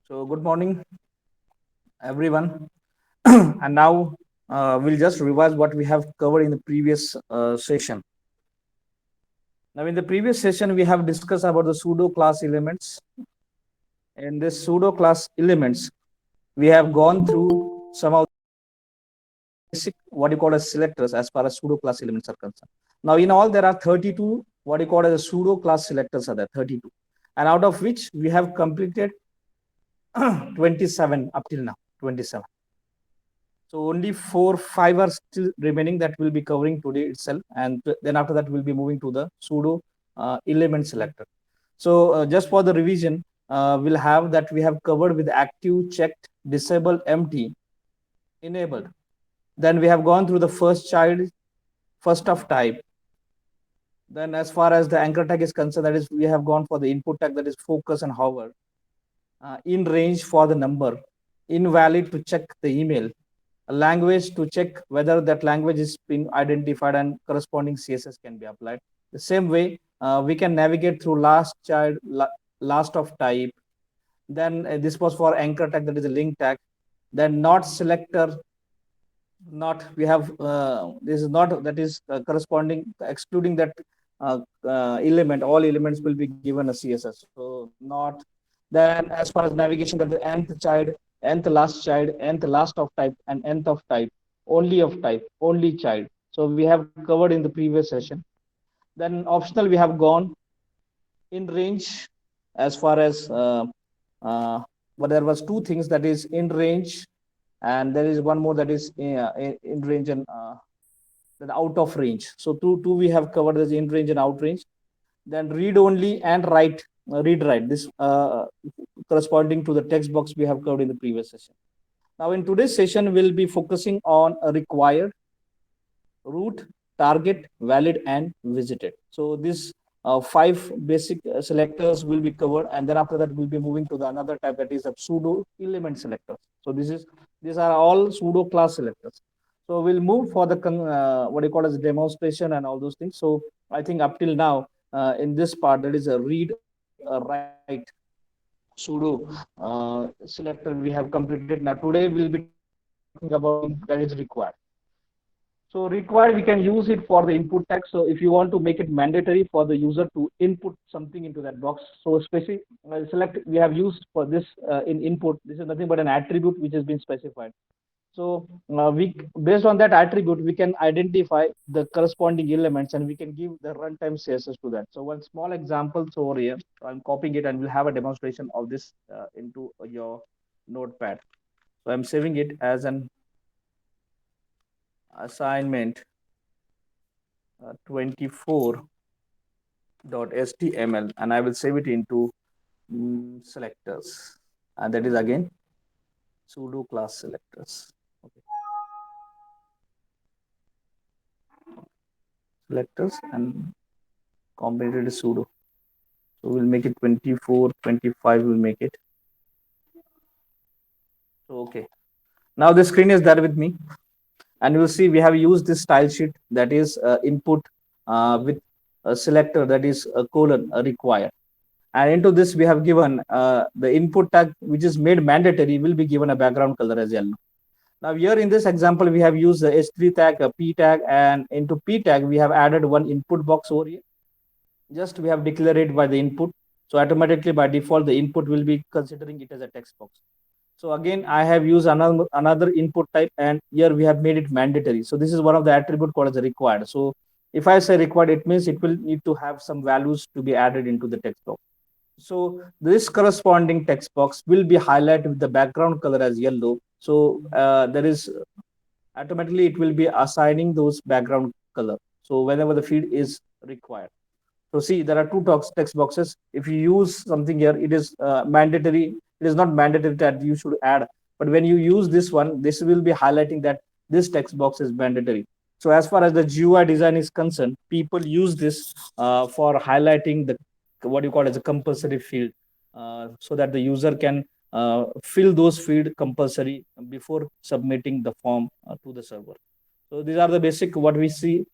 So, good morning, everyone. And now we'll just revise what we have covered in the previous session. Now, in the previous session, we have discussed about the pseudo class elements. In this pseudo class elements, we have gone through some of basic what you call as selectors as far as pseudo class elements are concerned. Now, in all, there are 32 what you call as pseudo class selectors are there, 32, and out of which we have completed 27 up till now, 27. So only 4, 5 are still remaining that we'll be covering today itself, and then after that we'll be moving to the pseudo element selector. So just for the revision, we'll have that we have covered with active, checked, disabled, empty, enabled. Then we have gone through the first child, first of type. Then as far as the anchor tag is concerned, that is we have gone for the input tag, that is focus and hover. In range for the number, invalid to check the email, a language to check whether that language is being identified and corresponding CSS can be applied. The same way, we can navigate through last child, last of type. Then this was for anchor tag, that is a link tag. Then not selector, not we have this is not that is corresponding excluding that element. All elements will be given a CSS. So not. Then as far as navigation, that the nth child, nth last child, nth last of type, and nth of type, only of type, only child. So we have covered in the previous session. Then optional we have gone in range as far as uh, but there was two things, that is in range, and there is one more, that is in range and then out of range. So two we have covered as in range and out range. Then read only and write, read write, this corresponding to the text box we have covered in the previous session. Now in today's session we'll be focusing on a required, root, target, valid, and visited. So these 5 basic selectors will be covered, and then after that we'll be moving to the another type, that is a pseudo element selectors. So these are all pseudo class selectors. So we'll move for the what you call as demonstration and all those things. So I think up till now in this part, that is a read, write pseudo selector we have completed. Now today we'll be talking about something that is required. So required, we can use it for the input tag. So if you want to make it mandatory for the user to input something into that box, so especially select, we have used for this in input. This is nothing but an attribute which has been specified. So we, based on that attribute, we can identify the corresponding elements and we can give the runtime CSS to that. So one small example, so over here, I'm copying it and we'll have a demonstration of this into your notepad. So I'm saving it as an assignment 24.html, and I will save it into selectors, and that is again pseudo class selectors. Okay. Selectors and combinated pseudo. So we'll make it 24, 25, we'll make it. So, okay. Now the screen is there with me, and you will see we have used this style sheet, that is input with a selector, that is a colon required. And into this we have given the input tag which is made mandatory will be given a background color as yellow. Now here in this example we have used the h3 tag, a p tag, and into p tag we have added one input box over here. Just we have declared it by the input, so automatically by default the input will be considering it as a text box. So again I have used another input type, and here we have made it mandatory. So this is one of the attribute called as a required. So if I say required, it means it will need to have some values to be added into the text box. So this corresponding text box will be highlighted with the background color as yellow. So there is automatically it will be assigning those background color. So whenever the field is required. So see, there are two text boxes. If you use something here, it is mandatory. It is not mandatory that you should add. But when you use this one, this will be highlighting that this text box is mandatory. So as far as the GUI design is concerned, people use this for highlighting the what you call as a compulsory field, so that the user can fill those field compulsory before submitting the form to the server. So these are the basic what we see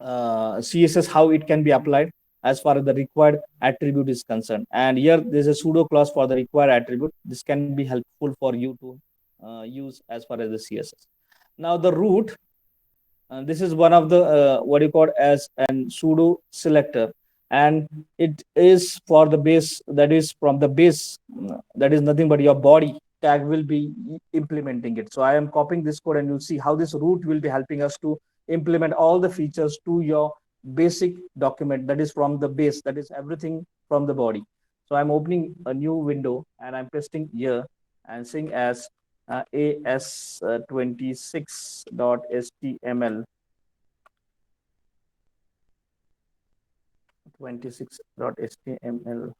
CSS how it can be applied. as far as the required attribute is concerned. And here there's a pseudo clause for the required attribute. This can be helpful for you to use as far as the CSS. Now the root, this is one of the what you call as an pseudo selector, and it is for the base, that is from the base, that is nothing but your body tag will be implementing it. So I am copying this code, and you'll see how this root will be helping us to implement all the features to your basic document, that is from the base, that is everything from the body. So I'm opening a new window and I'm pasting here and saying as as26.html 26.html.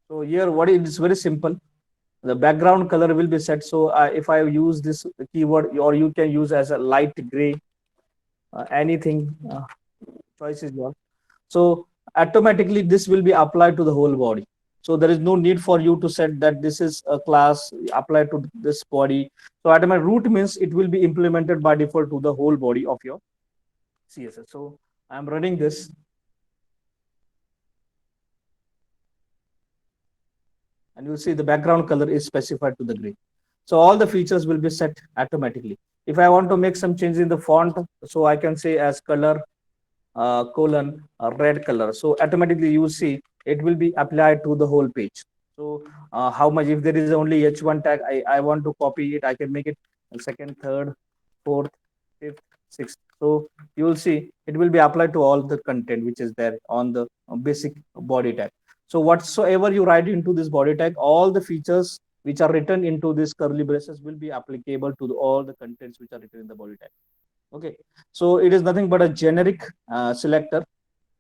So here what it is very simple. The background color will be set. So if I use this keyword, or you can use as a light gray, anything, choice is yours. So automatically this will be applied to the whole body. So there is no need for you to set that this is a class applied to this body. So automatic root means it will be implemented by default to the whole body of your CSS. So I'm running this. And you'll see the background color is specified to the gray. So all the features will be set automatically. If I want to make some change in the font, so I can say as color colon red color. So automatically you see it will be applied to the whole page. So how much, if there is only h1 tag, I want to copy it, I can make it second, third, fourth, fifth, sixth. So you will see it will be applied to all the content which is there on the basic body tag. So whatsoever you write into this body tag, all the features which are written into this curly braces will be applicable to all the contents which are written in the body tag. Okay, so it is nothing but a generic selector.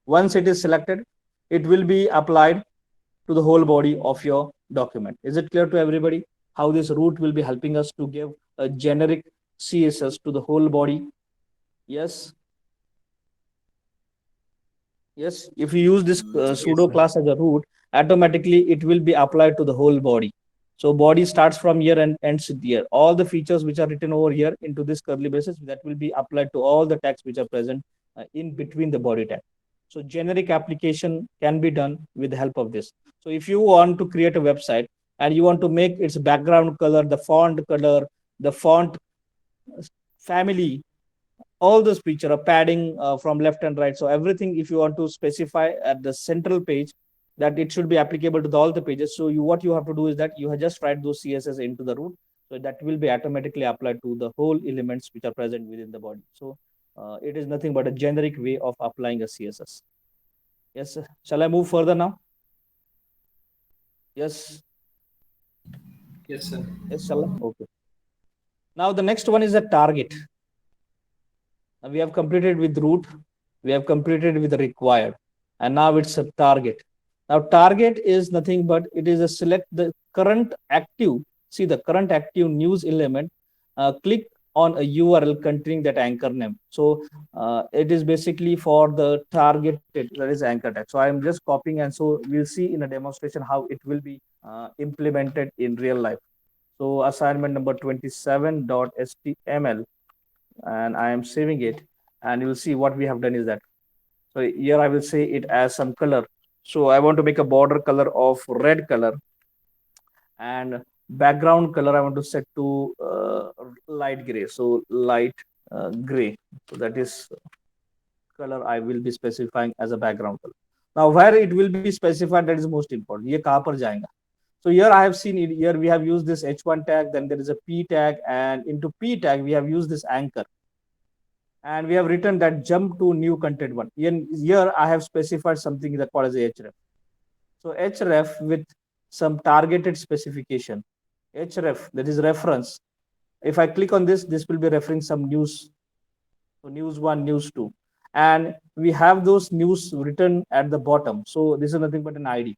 Once it is selected, it will be applied to the whole body of your document. Is it clear to everybody how this root will be helping us to give a generic CSS to the whole body? Yes. Yes, if you use this pseudo class as a root, automatically it will be applied to the whole body. So body starts from here and ends here. All the features which are written over here into this curly braces, that will be applied to all the tags which are present in between the body tag. So generic application can be done with the help of this. So if you want to create a website and you want to make its background color, the font family, all those feature of padding from left and right. So everything, if you want to specify at the central page that it should be applicable to all the pages. So what you have to do is that you have just write those CSS into the root. So that will be automatically applied to the whole elements which are present within the body. So it is nothing but a generic way of applying a CSS. Yes, sir. Shall I move further now? Yes. Yes, sir. Yes, shall I? Okay. Now the next one is a target. We have completed with root, we have completed with required, and now it's a target. Now target is nothing but it is a select the current active, see the current active news element, click on a URL containing that anchor name. So it is basically for the targeted, that is anchor tag. So I am just copying, and so we'll see in a demonstration how it will be implemented in real life. So assignment number 27.html, and I am saving it, and you will see what we have done is that. So here I will say it as some color. So I want to make a border color of red color, and background color I want to set to light gray. So light gray. So that is color I will be specifying as a background color. Now where it will be specified, that is most important. ये कहाँ पर जाएगा? So here I have seen it. Here we have used this h1 tag. Then there is a p tag, and into p tag we have used this anchor, and we have written that jump to new content one. Here I have specified something that called as href. So href with some targeted specification. Href, that is reference. If I click on this, this will be referring some news. So news one, news two. And we have those news written at the bottom. So this is nothing but an ID.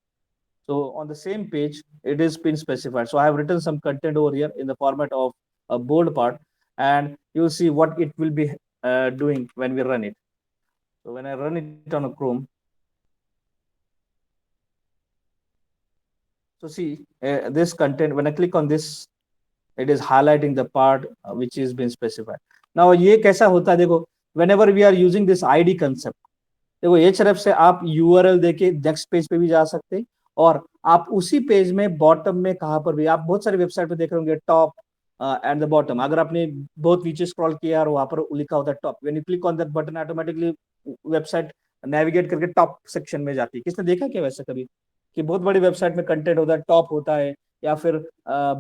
So on the same page, it is been specified. So I have written some content over here in the format of a bold part, and you'll see what it will be doing when we run it. So when I run it on a Chrome, so see this content, when I click on this, it is highlighting the part which is been specified. Now ये कैसा होता है देखो, whenever we are using this ID concept, देखो href से आप URL देके next page पे भी जा सकते हैं, और आप उसी पेज में बॉटम में कहां पर भी, आप बहुत सारे वेबसाइट पे देख रहे होंगे टॉप एंड द बॉटम, अगर आपने बहुत नीचे स्क्रॉल किया और वहां पर लिखा होता है top, when you click on that button automatically website navigate करके टॉप सेक्शन में जाती है। किसने देखा क्या वैसे कभी कि बहुत बड़ी वेबसाइट में कंटेंट होता है, टॉप होता है या फिर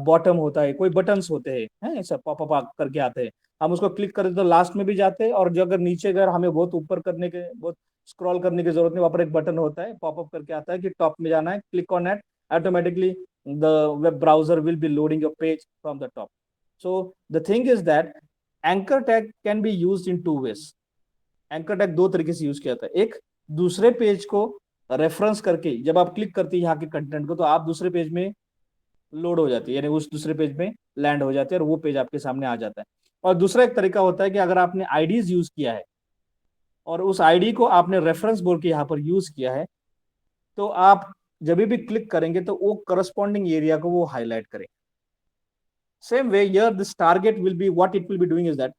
बॉटम होता है, कोई बटन्स होते हैं ऐसा पॉपअप करके आते हैं, हम उसको क्लिक करें तो लास्ट में भी जाते हैं, और जो अगर नीचे अगर हमें बहुत ऊपर करने के, बहुत स्क्रॉल करने की जरूरत नहीं, वहां पर एक बटन होता है पॉपअप करके आता है कि टॉप में जाना है, click on it, automatically the web browser will be loading your page from the top. So the thing is that anchor tag can be used in two ways. Anchor tag दो तरीके से use किया जाता है, एक दूसरे page को reference करके, जब आप क्लिक करते हैं यहाँ के कंटेंट को तो आप दूसरे पेज में लोड हो जाती है, यानी उस दूसरे पेज में लैंड हो जाते हैं और वो पेज आपके सामने आ जाता है। और दूसरा एक तरीका होता है कि अगर आपने आईडीज यूज किया है और उस आईडी को आपने रेफरेंस बोल के यहाँ पर यूज किया है, तो आप जब भी क्लिक करेंगे तो वो करस्पॉन्डिंग एरिया को वो हाईलाइट करें। Same way here this target will be, what it will be doing is that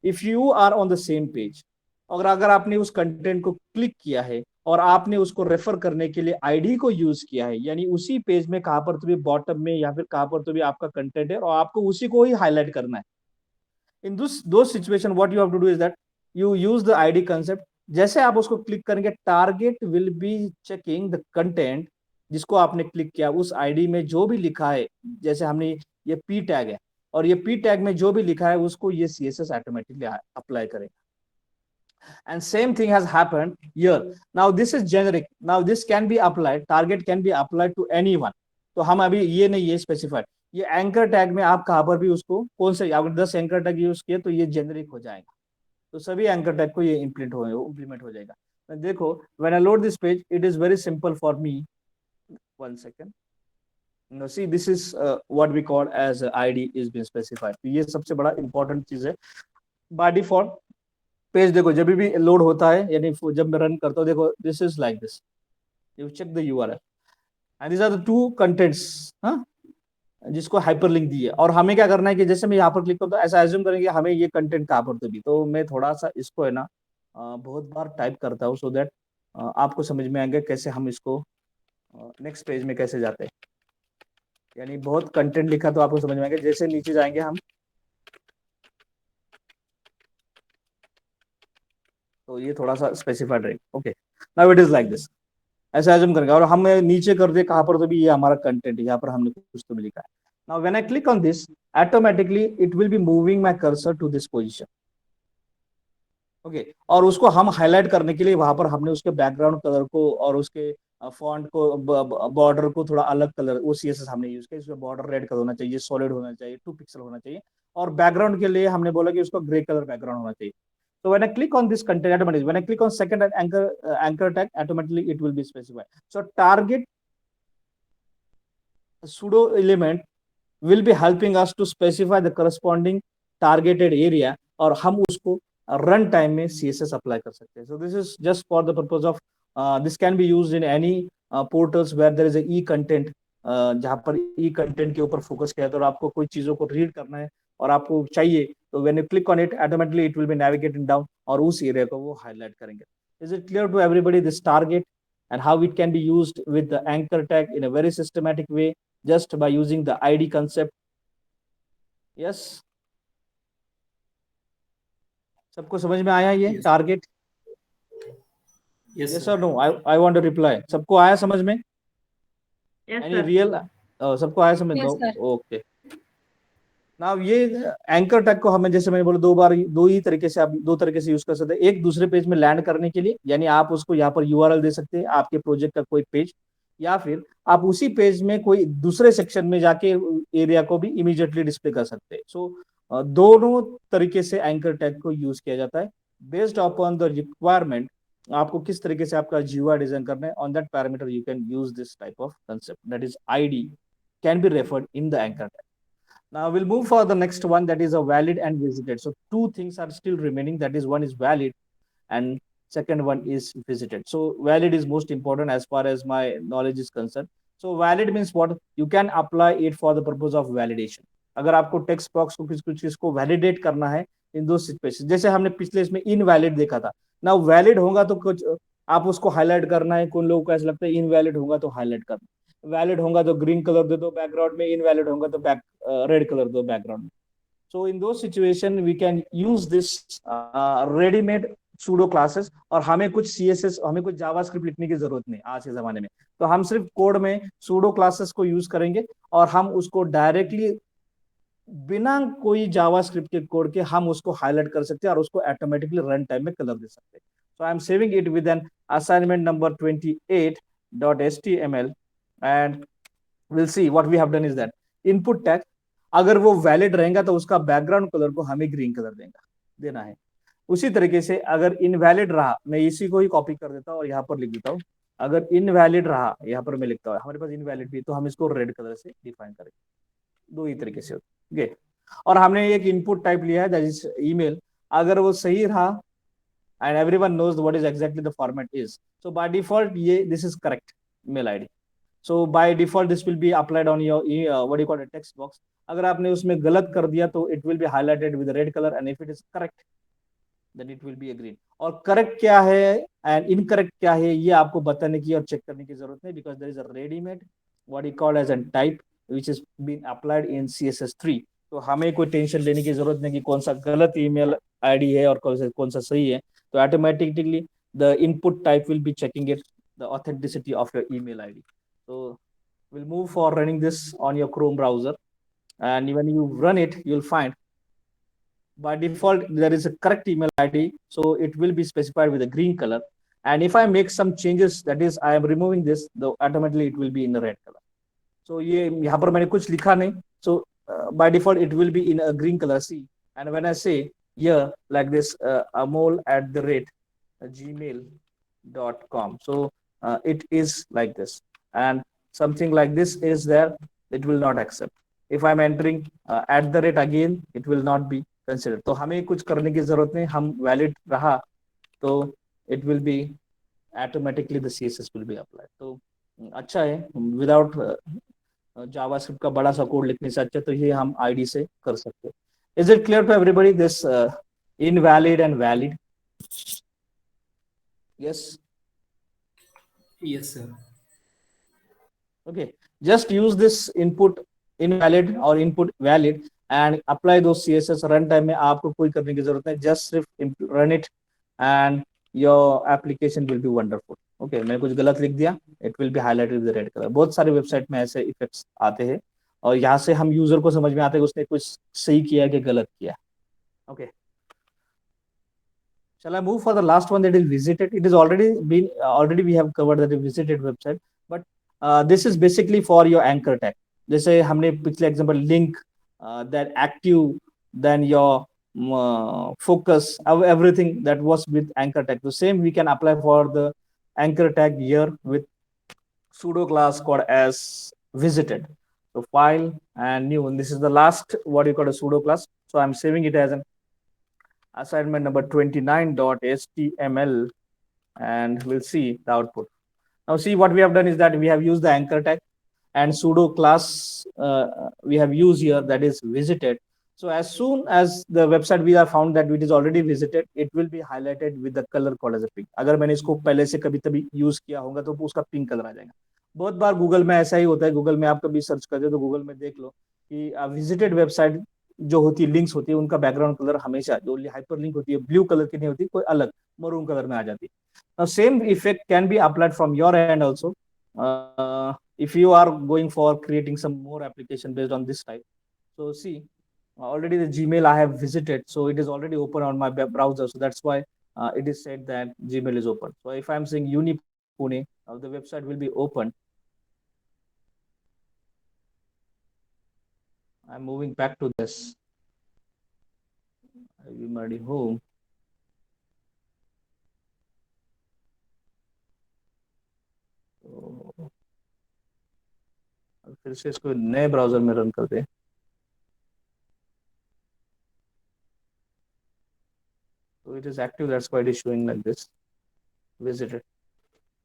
if you are on the same page, और अगर आपने उस कंटेंट को क्लिक किया है और आपने उसको रेफर करने के लिए आईडी को यूज किया है, यानी उसी पेज में कहां पर तो भी बॉटम में या फिर कहां पर तो भी आपका कंटेंट है और आपको उसी को ही हाईलाइट करना है, इन दो situation what you have to do is that you use the ID concept. जैसे आप उसको क्लिक करेंगे target will be checking the content जिसको आपने क्लिक किया, उस आईडी में जो भी लिखा है, जैसे हमने ये पी टैग है और ये पी टैग में जो भी लिखा है उसको ये CSS ऑटोमेटिकली अप्लाई करेगा। And same thing has happened here. Now this is generic. Now this can be applied, target can be applied to anyone. तो हम अभी ये नहीं, ये स्पेसिफाइड, ये एंकर टैग में आप कहां पर भी उसको कौन से, अगर 10 एंकर टैग यूज किए तो ये जेनरिक हो जाएगा, तो सभी एंकर टैग को ये इम्प्लीमेंट हो जाएगा। देखो when I load this page it is very simple for me, 1 second, no see this is what we call as ID is been specified. तो ये सबसे बड़ा इंपॉर्टेंट चीज है। बाय डिफॉल्ट पेज देखो जब भी लोड होता है, यानी जब मैं रन करता हूँ, देखो this is like this, you check the URL and these are the two contents, हाँ, जिसको हाइपरलिंक दी है। और हमें क्या करना है कि जैसे मैं यहाँ पर क्लिक करता हूँ, ऐसा एज्यूम करेंगे हमें ये कंटेंट कहाँ पर तो भी, तो मैं थोड़ा सा इसको है ना बहुत बार टाइप करता हूँ सो दैट आपको समझ में आएंगे कैसे हम इसको नेक्स्ट पेज में कैसे जाते हैं। यानी बहुत कंटेंट लिखा तो आपको समझ में आएंगे, जैसे नीचे जाएंगे हम तो ये थोड़ा सा स्पेसिफाइड रहेगा। Okay, now it is like this, ऐसा एज्यूम करेंगे और हम नीचे कर दे कहां पर तो भी ये हमारा कंटेंट है, यहाँ पर हमने कुछ तो भी लिखा है। Now when I click on this automatically it will be moving my cursor to this position. Okay, और उसको हम हाईलाइट करने के लिए वहां पर हमने उसके बैकग्राउंड कलर को और उसके फॉन्ट को, बॉर्डर को थोड़ा अलग कलर, वो CSS हमने यूज किया, इसमें बॉर्डर रेड कलर होना चाहिए, सॉलिड होना चाहिए, 2 पिक्सल होना चाहिए, और बैकग्राउंड के लिए हमने बोला कि उसको ग्रे कलर बैकग्राउंड होना चाहिए। So when I click on this content automatically, when I click on second anchor tag, automatically it will be specified. So target pseudo element will be helping us to specify the corresponding targeted area, और हम उसको run time में CSS apply कर सकते हैं। So this is just for the purpose of this can be used in any portals where there is a e-content, जहाँ पर e-content के ऊपर फोकस किया है, तो आपको कोई चीजों को रीड करना है और आपको चाहिए तो when you click on it automatically it will be navigating down और उस एरिया को वो हाईलाइट करेंगे। Is it clear to everybody this target and how it can be used with the anchor tag in a very systematic way just by using the ID concept? Yes, सबको समझ में आया ये target? Yes, Yes sir. or no? I want to reply. सबको आया समझ में? Yes, Any sir. real? सबको आया समझ में? Yes, sir. ओके। नाउ ये एंकर टैग को हमें, जैसे मैंने बोला, दो ही तरीके से आप दो तरीके से यूज कर सकते हैं। एक दूसरे पेज में लैंड करने के लिए, यानी आप उसको यहाँ पर URL दे सकते हैं आपके प्रोजेक्ट का कोई पेज, या फिर आप उसी पेज में कोई दूसरे सेक्शन में जाके एरिया को भी इमीडिएटली डिस्प्ले कर सकते हैं। सो दोनों तरीके से एंकर टैग को यूज किया जाता है बेस्ड अपॉन द रिक्वायरमेंट। आपको किस तरीके से आपका GUI डिजाइन करना है, on that parameter you can use this type of concept, that is ID can be referred in the anchor tag. Now we'll move for the next one, that is a valid and visited. So two things are still remaining, that is one is valid and second one is visited. So valid is most important as far as my knowledge is concerned. So valid means what? You can apply it for the purpose of validation. अगर आपको text box को किस कुछ चीज को validate करना है इन दो सिचुएशन। जैसे हमने पिछले इसमें इनवैलिड देखा था ना, वैलिड होगा तो कुछ आप उसको हाईलाइट करना है, कुछ लोगों को ऐसा लगता है इनवैलिड होगा तो हाईलाइट करना, वैलिड होगा तो ग्रीन कलर दे दो बैकग्राउंड में, इनवैलिड होगा तो रेड कलर दो बैकग्राउंड में। So in those situation we can use this ready-made pseudo classes, और हमें कुछ CSS, हमें कुछ जावास्क्रिप्ट लिखने की जरूरत नहीं आज के जमाने में। तो हम सिर्फ कोड में pseudo classes को यूज करेंगे और हम उसको डायरेक्टली बिना कोई जावास्क्रिप्ट के कोड के हम उसको हाईलाइट कर सकते हैं और उसको ऑटोमेटिकली रन टाइम में कलर दे सकते हैं। So I am saving it with an assignment number 28.html and we'll see what we have done is that input tag अगर वो वैलिड रहेगा तो उसका बैकग्राउंड कलर को हमें ग्रीन कलर देना है। उसी तरीके से अगर इनवैलिड रहा, मैं इसी को ही कॉपी कर देता हूँ और यहाँ पर लिख देता हूँ, अगर इनवैलिड रहा यहाँ पर मैं लिखता हूँ, हमारे पास इनवैलिड भी, तो हम इसको रेड कलर से डिफाइन करेंगे। दो ही तरीके से ओके। और हमने एक इनपुट टाइप लिया है दैट इज ईमेल, अगर वो सही रहा and everyone knows what is exactly the format is, so by default ये this is correct email ID. So by default this will be applied on your what do you call it text box. अगर आपने उसमें गलत कर दिया तो it will be highlighted with a red color and if it is correct then it will be a green. और correct क्या है and incorrect क्या है ये आपको बताने की और चेक करने की जरूरत नहीं, because there is a ready-made what you call as a type which is been applied in CSS3. तो हमें कोई टेंशन लेने की जरूरत नहीं कि कौन सा गलत ईमेल आईडी है और कौन सा सही है। तो automatically the input type will be checking it the authenticity of your email ID. So we'll move for running this on your Chrome browser, and when you run it, you'll find by default there is a correct email ID, so it will be specified with a green color. And if I make some changes, that is I am removing this, though automatically it will be in the red color. So ये यहाँ पर मैंने कुछ लिखा नहीं, so by default it will be in a green color. See, and when I say here like this amol@gmail.com, so it is like this, and something like this is there, it will not accept. If I'm entering @ again, it will not be considered. तो हमें कुछ करने की जरूरत नहीं, हम valid रहा तो it will be automatically the CSS will be applied. तो अच्छा है, विदाउट जावास्क्रिप्ट का बड़ा सा कोड लिखने से अच्छा तो ये हम आईडी से कर सकते हैं। Is it clear to everybody this invalid and valid? Yes, Yes, sir. okay, just use this input invalid or input valid and apply those CSS runtime में आपको कोई करने की जरूरत नहीं, just सिर्फ run it and your application will be wonderful. Okay, मैंने कुछ गलत लिख दिया, it will be highlighted with red color. बहुत सारे वेबसाइट में ऐसे इफेक्ट्स आते हैं और यहाँ से हम यूजर को समझ में आता है कि उसने कुछ सही किया कि गलत किया। Okay, shall I move for the last one, that is visited? It is already we have covered that visited website, but this is basically for your anchor tag. जैसे हमने पिछले example link, that active, then your focus, everything that was with anchor tag. The same we can apply for the anchor tag here with pseudo class called as visited. So file and new, and this is the last what you call a pseudo class. So I'm saving it as an assignment number 29.html, and we'll see the output. Now see what we have done is that we have used the anchor tag and pseudo class we have used here, that is visited. So as soon as the website we have found that it is already visited, it will be highlighted with the color called as a pink. अगर मैंने इसको पहले से कभी तभी use किया होगा तो उसका पिंक कलर आ जाएगा। बहुत बार गूगल में ऐसा ही होता है, गूगल में आप कभी सर्च करते हो तो गूगल में देख लो कि विजिटेड वेबसाइट जो होती है, लिंक्स होती है, उनका बैकग्राउंड कलर हमेशा जो हाइपर लिंक होती है ब्लू कलर की नहीं होती, कोई अलग मरून कलर में आ जाती है। Now same effect can be applied from your end also. If you are going for creating some more application based on this type. So see, already the Gmail I have visited, so it is already open on my browser. So that's why it is said that Gmail is open. So if I'm saying Uni Pune, the website will be open. I'm moving back to this. I'm already home. तो फिर से इसको नए browser में run कर दे। So it is active, that's why it is showing like this, visited.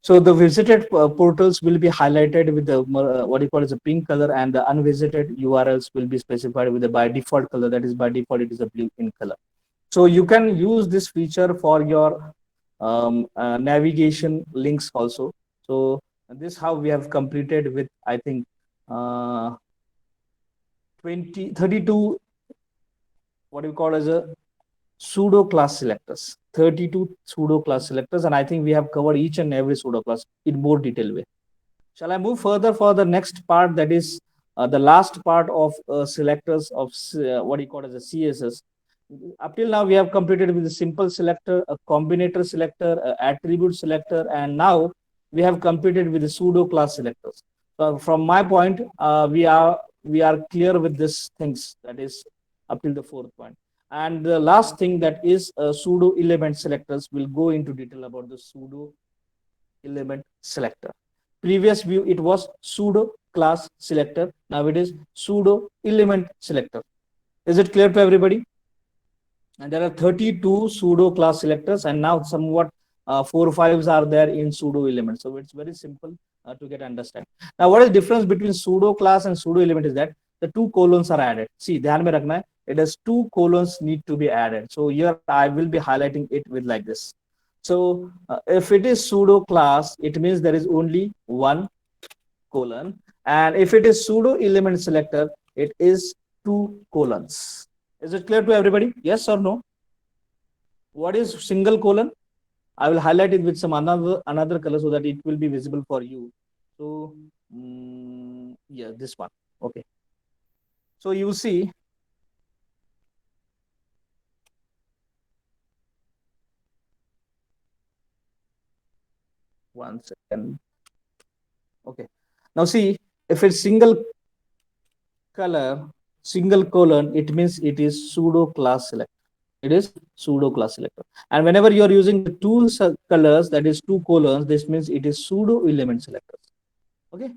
So the visited portals will be highlighted with the what you call as a pink color, and the unvisited URLs will be specified with the by default color, that is by default it is a blue in color. So you can use this feature for your navigation links also. So this how we have completed with, I think, uh, 32, what do you call as a pseudo class selectors, 32 pseudo class selectors, and I think we have covered each and every pseudo class in more detail way. Shall I move further for the next part, that is the last part of selectors of what do you call as a CSS? Up till now, we have completed with a simple selector, a combinator selector, a attribute selector, and now we have completed with the pseudo class selectors. So from my point, we are clear with these things. That is up till the fourth point. And the last thing, that is pseudo element selectors. Will go into detail about the pseudo element selector. Previous view, it was pseudo class selector. Now it is pseudo element selector. Is it clear to everybody? And there are 32 pseudo class selectors, and now somewhat 4 or 5s are there in pseudo elements. So it's very simple to get understand. Now, what is the difference between pseudo class and pseudo element is that the two colons are added. See, ध्यान में रखना है. It has two colons need to be added. So here I will be highlighting it with like this. So if it is pseudo class, it means there is only one colon, and if it is pseudo element selector, it is two colons. Is it clear to everybody? Yes or no? What is single colon? I will highlight it with some another color so that it will be visible for you. So yeah, this one. Okay. So you see, one second. Okay. Now see, if it's single color, single colon, it means it is pseudo class selector. It is pseudo class selector. And whenever you are using the two colors, that is two colons, this means it is pseudo element selectors. Okay.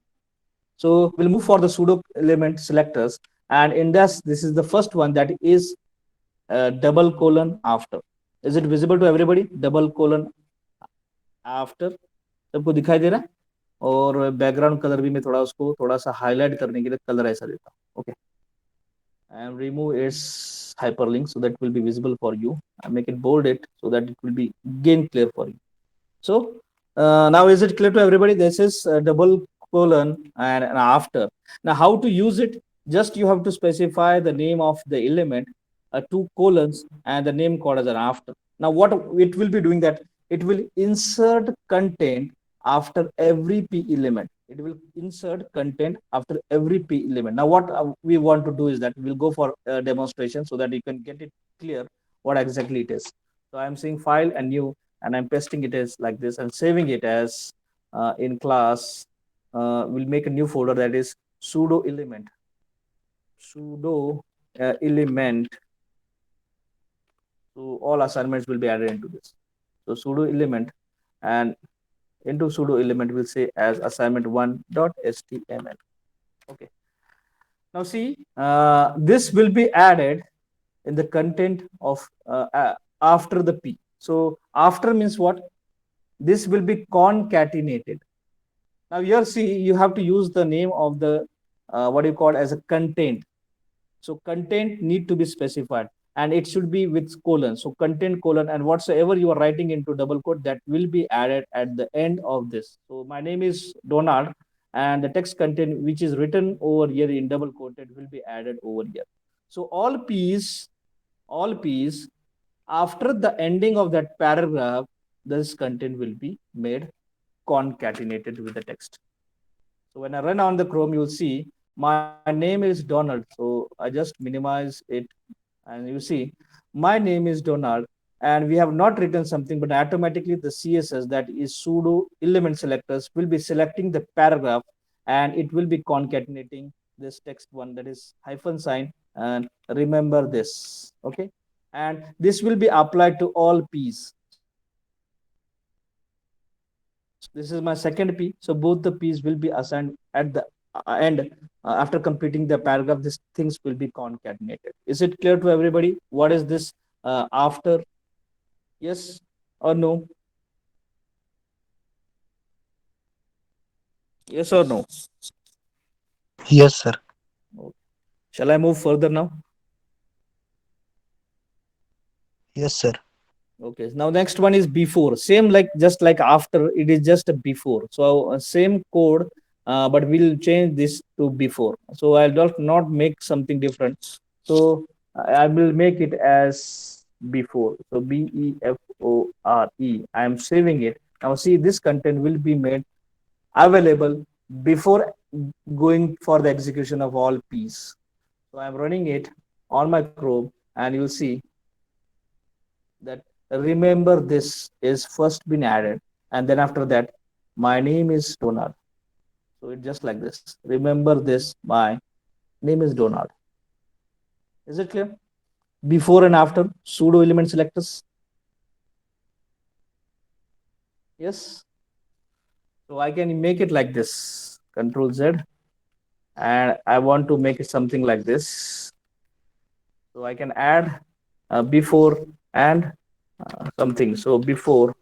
So we'll move for the pseudo element selectors. And in this is the first one, that is double colon after. Is it visible to everybody? Double colon after. सबको दिखाई दे रहा है? और background colour भी मैं थोड़ा उसको थोड़ा सा हाईलाइट करने के लिए कलर ऐसा देता हूँ. Okay. And remove its hyperlink so that it will be visible for you. I make it bold it so that it will be again clear for you. So now is it clear to everybody? This is double colon and after. Now how to use it? Just you have to specify the name of the element, two colons, and the name called as an after. Now what it will be doing, that it will insert content after every p element. It will insert content after every p element. Now what we want to do is that we'll go for a demonstration so that you can get it clear what exactly it is. So I'm saying file and new, and I'm pasting it as like this and saving it as in class. We'll make a new folder, that is pseudo element. Pseudo element. So all assignments will be added into this. So pseudo element, and into pseudo element we'll say as assignment1.html. Okay. Now see, this will be added in the content of after the p. So after means what? This will be concatenated. Now here see, you have to use the name of the what do you call as a content. So content need to be specified, and it should be with colon. So content colon, and whatsoever you are writing into double quote, that will be added at the end of this. So my name is Donald, and the text content which is written over here in double quoted will be added over here. So all P's after the ending of that paragraph, this content will be made concatenated with the text. So when I run on the Chrome, you'll see my name is Donald. So I just minimize it, and you see my name is Donald, and we have not written something, but automatically the CSS, that is pseudo element selectors, will be selecting the paragraph, and it will be concatenating this text one, that is hyphen sign, and remember this. Okay. And this will be applied to all P's. So this is my second P. So both the P's will be assigned at the end. End after completing the paragraph, these things will be concatenated. Is it clear to everybody? What is this after? Yes or no? Yes or no? Yes, sir. Okay. Shall I move further now? Yes, sir. Okay, now next one is before. Same like just like after, it is just a before. So same code, but we'll change this to before. So I'll not make something different. So I will make it as before. So BEFORE. I am saving it. Now see, this content will be made available before going for the execution of all P's. So I'm running it on my Chrome, and you'll see that remember this is first been added, and then after that my name is Donald. So it's just like this, remember this, my name is Donald. Is it clear? Before and after pseudo element selectors. Yes. So I can make it like this, control Z, and I want to make it something like this. So I can add before and something. So before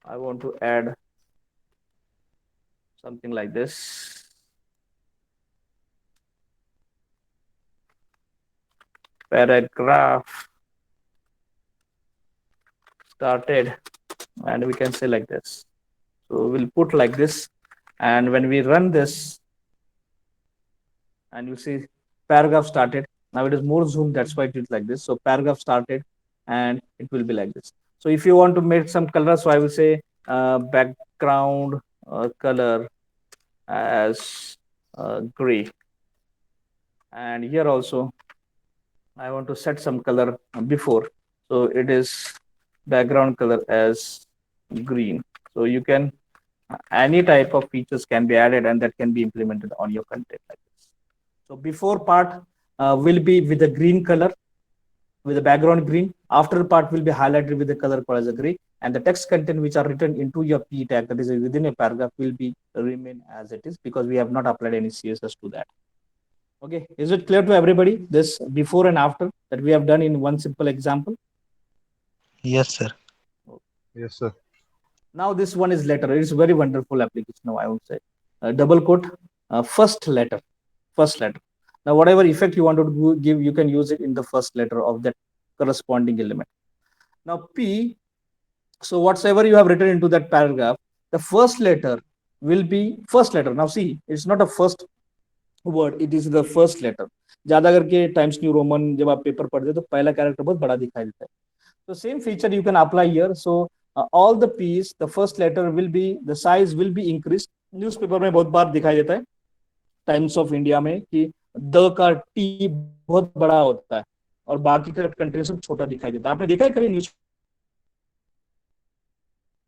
I want to add something like this, paragraph started, and we can say like this. So we'll put like this, and when we run this, and you see paragraph started. Now it is more zoom, that's why it is like this. So paragraph started, and it will be like this. So if you want to make some color, so I will say background color as gray, and here also I want to set some color before. So it is background color as green. So you can any type of features can be added, and that can be implemented on your content like this. So before part will be with the green color, with the background green. After part will be highlighted with the color called as a gray, and the text content which are written into your P tag, that is within a paragraph, will be remain as it is, because we have not applied any CSS to that. Okay, is it clear to everybody, this before and after that we have done in one simple example? Yes, sir. Yes, sir. Now this one is letter. It's a very wonderful application. Now I would say double quote, first letter, first letter. Now whatever effect you want to give, you can use it in the first letter of that corresponding element. Now P. So whatsoever you have written into that paragraph, the first letter will be first letter. Now see, it's not a first word, it is the first letter. ज्यादा करके times new Roman जब आप paper पढ़ते तो पहला character बहुत बड़ा दिखाई देता है. So same feature you can apply here. So all the P's, the first letter will be, the size will be increased. Newspaper में बहुत बार दिखाई देता है, टाइम्स ऑफ इंडिया में, कि द का टी बहुत बड़ा होता है और बाकी का कंट्री सब छोटा दिखाई देता है. आपने देखा है कभी news?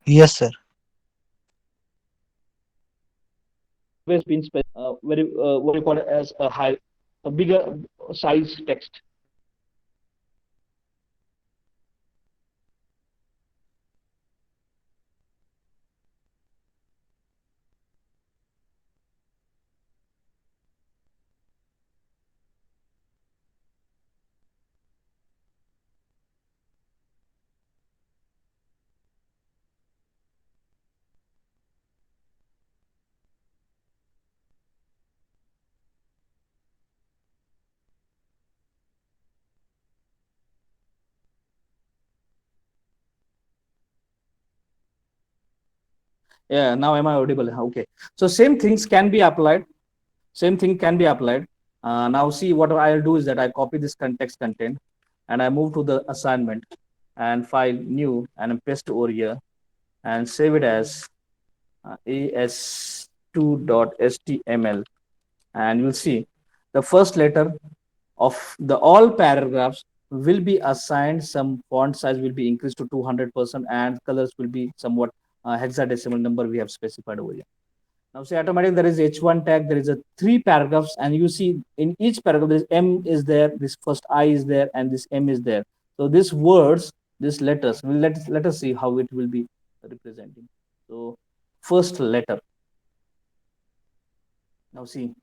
Yes, sir. Always been very what you call it as a bigger size text. Yeah, now am I audible? Okay. So same things can be applied. Same thing can be applied. Now see, what I'll do is that I copy this context content, and I move to the assignment and file new, and paste over here and save it as as2.html, and you'll see the first letter of the all paragraphs will be assigned some font size will be increased to 200%, and colors will be somewhat hexadecimal number we have specified over here. Now say automatic, there is H1 tag, there is a 3 paragraphs, and you see in each paragraph this M is there, this first I is there, and this M is there. So these words, these letters, let us see how it will be representing. So first letter. Now see,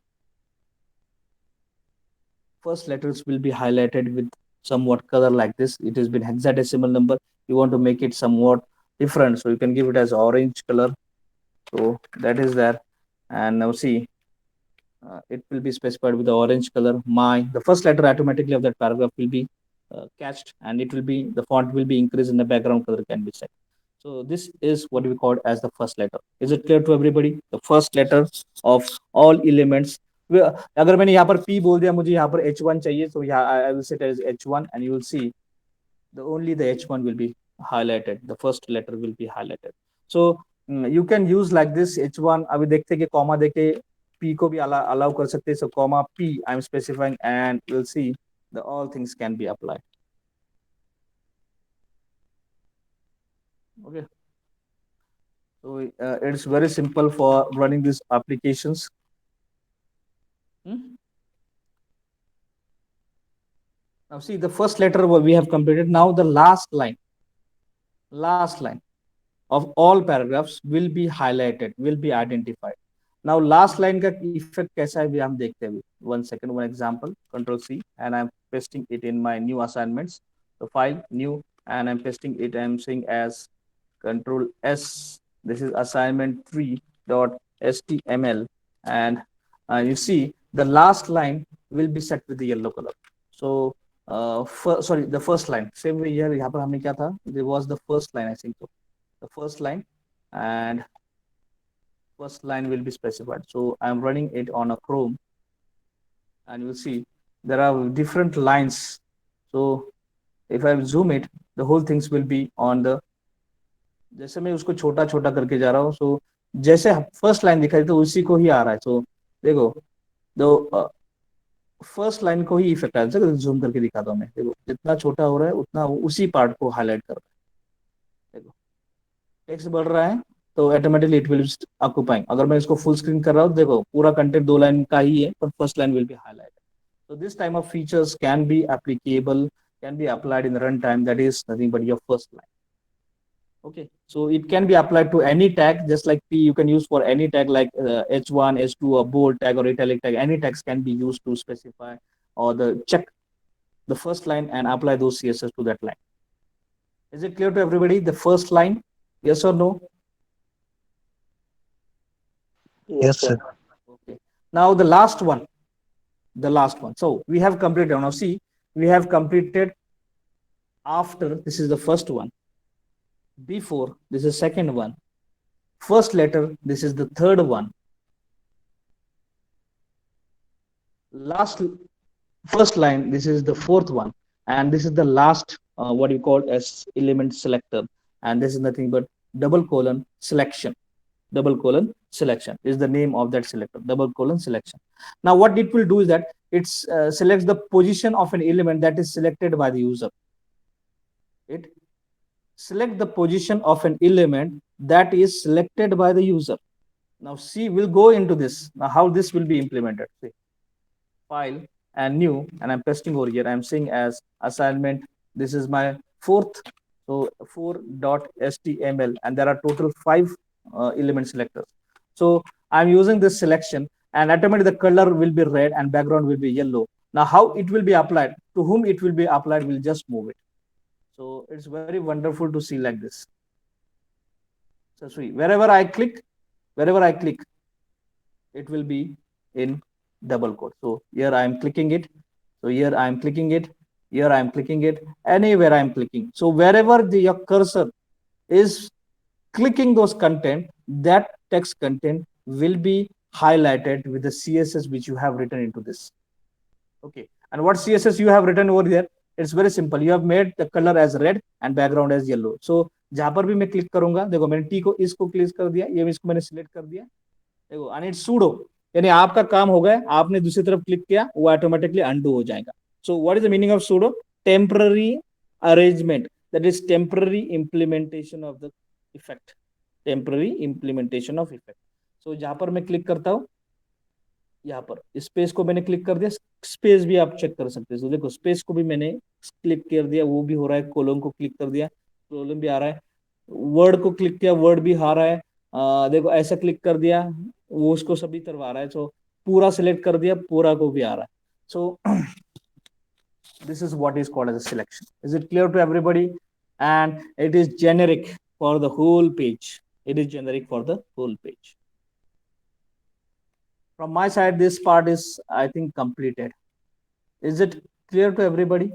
first letters will be highlighted with somewhat color like this. It has been hexadecimal number. You want to make it somewhat different, so you can give it as orange color. So that is there. And now see, it will be specified with the orange color. My, the first letter automatically of that paragraph will be catched, and it will be, the font will be increased and the background color can be set. So this is what we call as the first letter. Is it clear to everybody? The first letter of all elements. अगर मैंने यहाँ पर P बोल दिया, मुझे यहाँ पर H1 चाहिए, so यहाँ I will set as H1, and you will see only the H1 will be highlighted. The first letter will be highlighted. So you can use like this H1. अभी देखते हैं कि कॉमा देके P को भी allow कर सकते हैं. So comma P I am specifying, and you'll see the all things can be applied. Okay. So it's very simple for running these applications. Now see, the first letter we have completed. Now the last line of all paragraphs will be highlighted, will be identified. Now last line का effect कैसा है भी हम देखते हैं. One second, one example. Control C, and I'm pasting it in my new assignments. The file new, and I'm pasting it. I'm saying as Control S. This is assignment 3.html, and you see the last line will be set with the yellow color. So sorry, the first line. Same way here. यहाँ पर हमने क्या था? There was the first line, I think so. The first line, and first line will be specified. So I'm running it on a Chrome, and you'll see there are different lines. So if I zoom it, the whole things will be on the, जैसे मैं उसको छोटा छोटा करके जा रहा हूँ, सो जैसे फर्स्ट लाइन दिखाई तो उसी को ही आ रहा है. सो देखो, दो फर्स्ट लाइन को ही इफेक्ट आया. जूम करके दिखाता हूँ मैं. देखो जितना छोटा हो रहा है उतना वो उसी पार्ट को हाईलाइट कर रहा है. देखो टेक्स्ट बढ़ रहा है तो ऑटोमेटिकली इट विल ऑक्यूपाइंग. अगर मैं इसको फुल स्क्रीन कर रहा हूँ, देखो पूरा कंटेंट 2 लाइन का ही है, पर first line will be highlighted. So this type of features can be applicable, can be applied in the runtime. That is nothing but your first line. Okay, so it can be applied to any tag, just like P you can use for any tag like H1, H2, or bold tag or italic tag. Any tags can be used to specify or the check the first line and apply those CSS to that line. Is it clear to everybody? The first line, yes or no? Yes, sir. Okay. Now the last one. So we have completed. Now see, we have completed after. This is the first one. Before, this is second one. First letter, this is the third one. Last first line, this is the fourth one, and this is the last what you call as element selector, and this is nothing but double colon selection. Double colon selection is the name of that selector. Double colon selection. Now what it will do is that it selects the position of an element that is selected by the user. It select the position of an element that is selected by the user. Now see, we'll go into this. Now how this will be implemented. See, file and new, and I'm pasting over here. I'm saying as assignment. This is my fourth. So 4.html, and there are total 5 element selectors. So I'm using this selection, and automatically the color will be red and background will be yellow. Now how it will be applied, to whom it will be applied, we'll just move it. So it's very wonderful to see like this. So see, wherever I click, it will be in double quote. So here I am clicking it. So here I am clicking it. Here I am clicking it. Anywhere I am clicking. So wherever your cursor is clicking those content, that text content will be highlighted with the CSS which you have written into this. Okay. And what CSS you have written over there? It's very simple. You have made the color as red and background as yellow. So जहां पर भी मैं click करूंगा, देखो मैंने T को इसको click कर दिया, ये इसको मैंने सिलेक्ट कर दिया. देखो एंड इट्स सूडो, यानी आपका काम हो गया. आपने दूसरी तरफ क्लिक किया, वो ऑटोमेटिकली अंडू हो जाएगा. So what is the meaning of pseudo? Temporary arrangement. That is temporary implementation of the effect. Temporary implementation of effect. So जहां पर मैं क्लिक करता हूं, यहाँ पर स्पेस को मैंने क्लिक कर दिया. स्पेस भी आप चेक कर सकते हो. देखो स्पेस को भी मैंने क्लिक कर दिया, वो भी हो रहा है. कोलन को क्लिक कर दिया, कोलन भी आ रहा है. वर्ड को क्लिक किया, वर्ड भी आ रहा है. देखो ऐसा क्लिक कर दिया, वो उसको सभी तरफ आ रहा है. सो पूरा सिलेक्ट कर दिया, पूरा को भी आ रहा है. सो this is what is called as a selection. Is it clear to everybody? And it is generic for the whole page. It is generic for the whole page. From my side, this part is, I think, completed. Is it clear to everybody?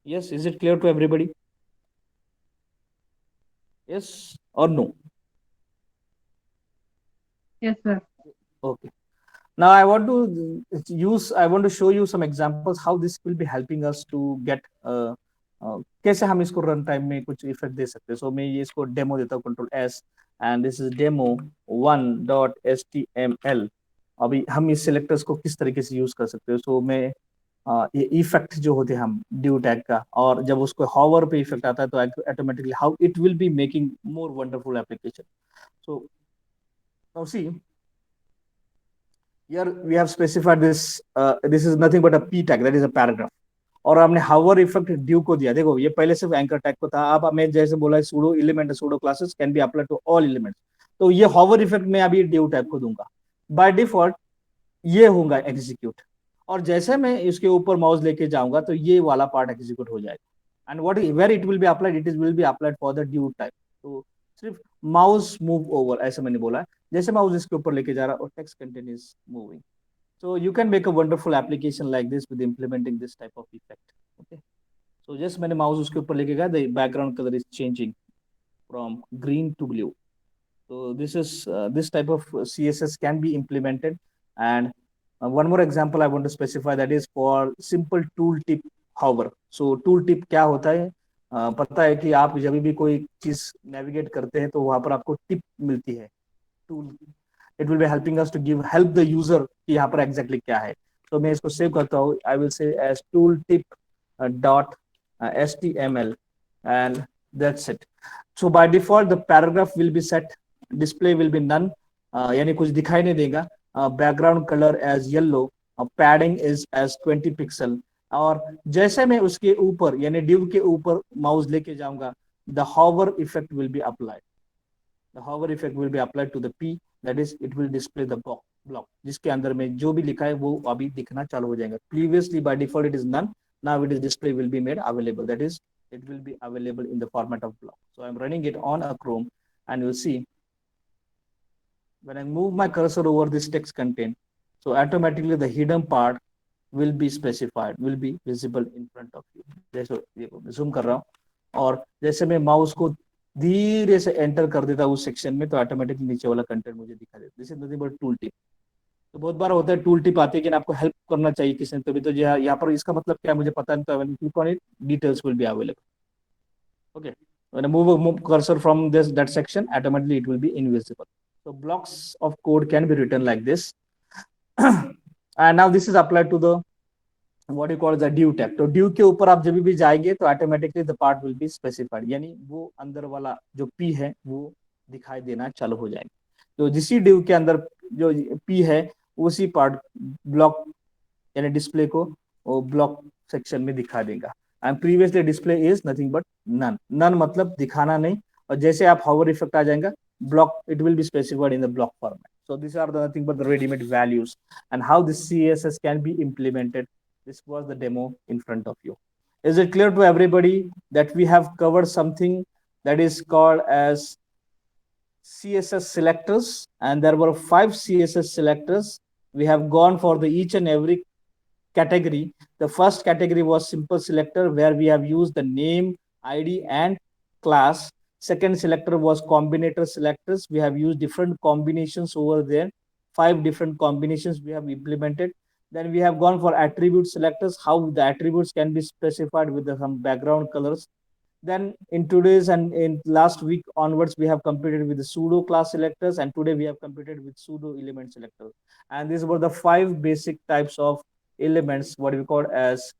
Yes, is it clear to everybody? Yes or no? Yes, sir. Okay. Now I want to show you some examples how this will be helping us to get कैसे हम इसको run time में कुछ effect दे सकते हैं. सो मैं ये इसको डेमो देता हूँ, control S, and this is demo 1.html. अभी हम इस सिलेक्टर्स को किस तरीके से यूज कर सकते हैं. सो मैं ये इफेक्ट जो होते हैं हम ड्यू टैग का, और जब उसको हॉवर पे इफेक्ट आता है तो automatically how it will be making more wonderful application. So now see, here we have specified this is nothing but a p tag, that is a paragraph. और हमने हावर इफेक्ट ड्यू को दिया. देखो ये पहले सिर्फ एंकर टैग को था, अब हमें जैसे बोला pseudo element pseudo classes can be apply to all elements. तो ये हावर इफेक्ट में अभी ड्यू टैग को दूंगा. बाय डिफॉल्ट ये होगा एग्जीक्यूट, और जैसे मैं इसके ऊपर माउस लेके जाऊंगा तो ये वाला पार्ट एग्जीक्यूट हो जाएगा. And what where it will be applied, it is will be applied for the due type. तो सिर्फ माउस मूव ओवर ऐसे मैंने बोला है, जैसे माउस इसके ऊपर लेके जा रहा और text content is moving. So you can make a wonderful application like this with implementing this type of effect. Okay. So just मैंने mouse उसके ऊपर लेके गया, the background color is changing from green to blue. So this type of CSS can be implemented. And one more example I want to specify, that is for simple tooltip hover. So tooltip क्या होता है? पता है कि आप जब भी कोई चीज नेविगेट करते हैं तो वहां पर आपको टिप मिलती है, tool. It will be helping us to give help the user कि यहाँ पर एग्जैक्टली क्या है. तो मैं इसको सेव करता हूँ. I will say as tool tip dot html and that's it. So by default the paragraph will be set, display will be none, यानी कुछ दिखाई नहीं देगा. Background colour as yellow, padding is as 20 pixel. और जैसे मैं उसके ऊपर यानी div के ऊपर माउस लेके जाऊंगा, the hover effect will be applied. The hover effect will be applied to the P, that is it will display the block जिसके अंदर में जो भी लिखा है वो अभी दिखना चालू हो जाएगा. Previously by default it is none, now it is display will be made available, that is it will be available in the format of block. So I'm running it on a Chrome, and you'll see when I move my cursor over this text content, so automatically the hidden part will be specified, will be visible in front of you. जैसे zoom कर रहा हूँ और जैसे मैं mouse को धीरे से एंटर कर देता उस सेक्शन में तो ऑटोमेटिकली नीचे वाला कंटेंट मुझे दिखा देता. This is nothing but tool tip. तो बहुत बार होता है टूल टिप आती है कि आपको हेल्प करना चाहिए किसी ने, तभी तो यहाँ पर इसका मतलब क्या है मुझे पता नहीं, तो click on it, details will be available. Okay, when I move cursor from that section, automatically it will be invisible. So blocks of code can be written like this. And now this is applied to the what you call the div tag. तो div के ऊपर आप जब भी जाएंगे तो automatically the part will be specified, यानी वो अंदर वाला जो p है वो दिखाई देना चालू हो जाएगा. तो जिसी div के अंदर जो p है उसी पार्ट ब्लॉक यानी डिस्प्ले को वो ब्लॉक सेक्शन में दिखा देगा. And previously display is nothing but none. None मतलब दिखाना नहीं, और जैसे आप हावर इफेक्ट आ जाएगा block, it will be specified in the block format. So these are the nothing but the ready-made values, and how this CSS can be implemented. This was the demo in front of you. Is it clear to everybody that we have covered something that is called as CSS selectors, and there were 5 CSS selectors. We have gone for the each and every category. The first category was simple selector, where we have used the name, ID, and class. Second selector was combinator selectors. We have used different combinations over there. 5 different combinations we have implemented. Then we have gone for attribute selectors, how the attributes can be specified with some background colors. Then in today's and in last week onwards, we have completed with the pseudo class selectors, and today we have completed with pseudo element selectors. And these were the 5 basic types of elements, what we call as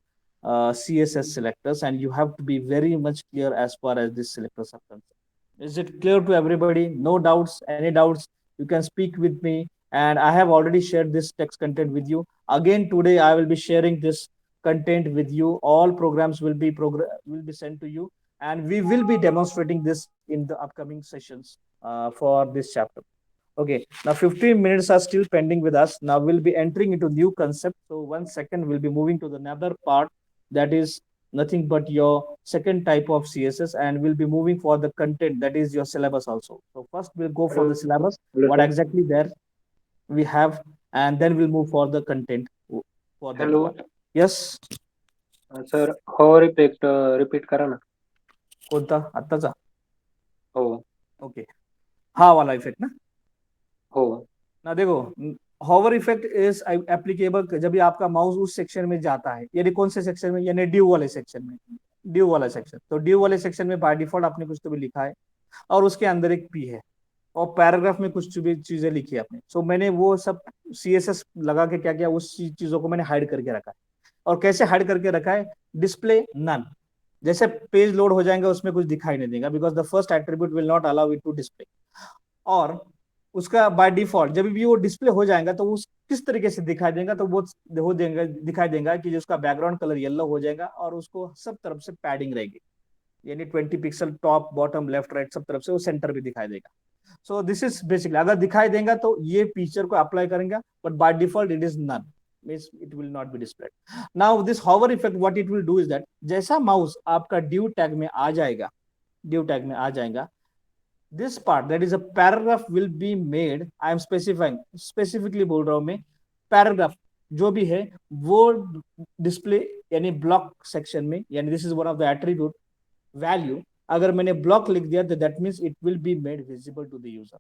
CSS selectors, and you have to be very much clear as far as these selectors are concerned. Is it clear to everybody? No doubts? Any doubts? You can speak with me, and I have already shared this text content with you. Again, today I will be sharing this content with you. All programs will be sent to you, and we will be demonstrating this in the upcoming sessions for this chapter. Okay, now 15 minutes are still pending with us. Now we'll be entering into new concept. So 1 second, we'll be moving to the another part, that is nothing but your second type of CSS, and we'll be moving for the content, that is your syllabus also. So first we'll go for the syllabus, what exactly there we have, and then we'll move for the content for that Hello. part. Yes. Sir hover effect repeat करा ना. कोणता आत्ताचा? हो okay, हा वाला effect ना. हो ना देखो, हॉवर इफेक्ट इज एप्लीकेबल जब भी आपका माउस उस सेक्शन में जाता है, यानी कौन से सेक्शन में, यानी ड्यू वाले सेक्शन में. ड्यू वाला सेक्शन, तो ड्यू वाले सेक्शन में बाय डिफॉल्ट आपने कुछ तो भी लिखा है और उसके अंदर एक पी है और पैराग्राफ में कुछ भी चीजें लिखी है आपने. सो मैंने वो सब CSS लगा के क्या किया, उस चीजों को मैंने हाइड करके रखा है. और कैसे हाइड करके रखा है? Display none. जैसे पेज लोड हो जाएगा उसमें कुछ दिखाई नहीं देगा, because the first attribute will not allow it to display. और उसका बाय डिफॉल्ट जब भी वो डिस्प्ले हो जाएगा तो उस किस तरीके से दिखाई देगा, तो वो हो देगा, दिखाई देगा कि जिसका बैकग्राउंड कलर येलो हो जाएगा और उसको सब तरफ से पैडिंग रहेगी, यानी 20 pixel top bottom left right सब तरफ से वो सेंटर भी दिखाई देगा. सो दिस इज बेसिकली, अगर दिखाई देगा तो ये फीचर को अप्लाई करेंगे, but by default it is none, means it will not be displayed. Now this hover effect what it will do is that, जैसा माउस आपका ड्यू टैग में आ जाएगा, ड्यू टैग में आ जाएगा, this part that is a paragraph will be made. I am specifying, specifically बोल रहा हूं मैं, पैराग्राफ जो भी है वो डिस्प्ले यानी ब्लॉक सेक्शन में, यानी this is one of the attribute value. अगर मैंने ब्लॉक लिख दिया तो that means it will be made visible to the user.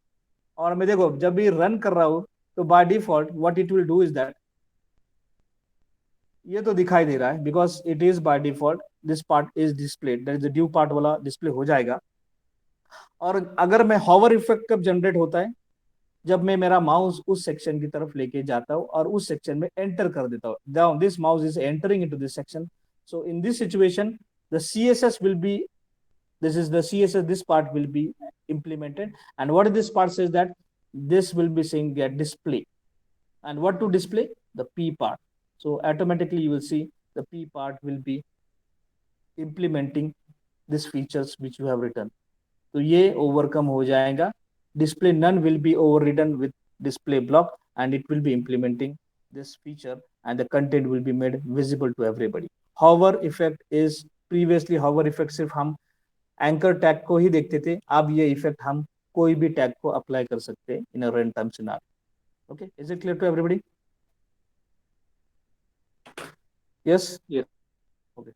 और मैं देखो जब भी रन कर रहा हूं तो by default what it will do is that, ये तो दिखाई दे रहा है because it is by default this part is displayed, that is the due part वाला डिस्प्ले हो जाएगा. और अगर मैं हॉवर इफेक्ट कब जनरेट होता है, जब मैं मेरा माउस उस सेक्शन की तरफ लेके जाता हूँ और उस सेक्शन में एंटर कर देता हूँ. This mouse is entering into this section. So in this situation the CSS will be, this is the CSS, this part will be implemented. And what this part says that this will be saying get display, and what to display, the P part. So automatically you will see the P part will be implementing these features which you have written. तो ये overcome हो जाएगा. Display none will be overridden with display block and it will be implementing this feature and the content will be made visible to everybody. Hover effect is, previously hover effect सिर्फ हम anchor tag को ही देखते थे, अब ये effect हम कोई भी टैग को अप्लाई कर सकते हैं in a run time scenario. Okay, is it clear to everybody? Yes. Yes. Okay.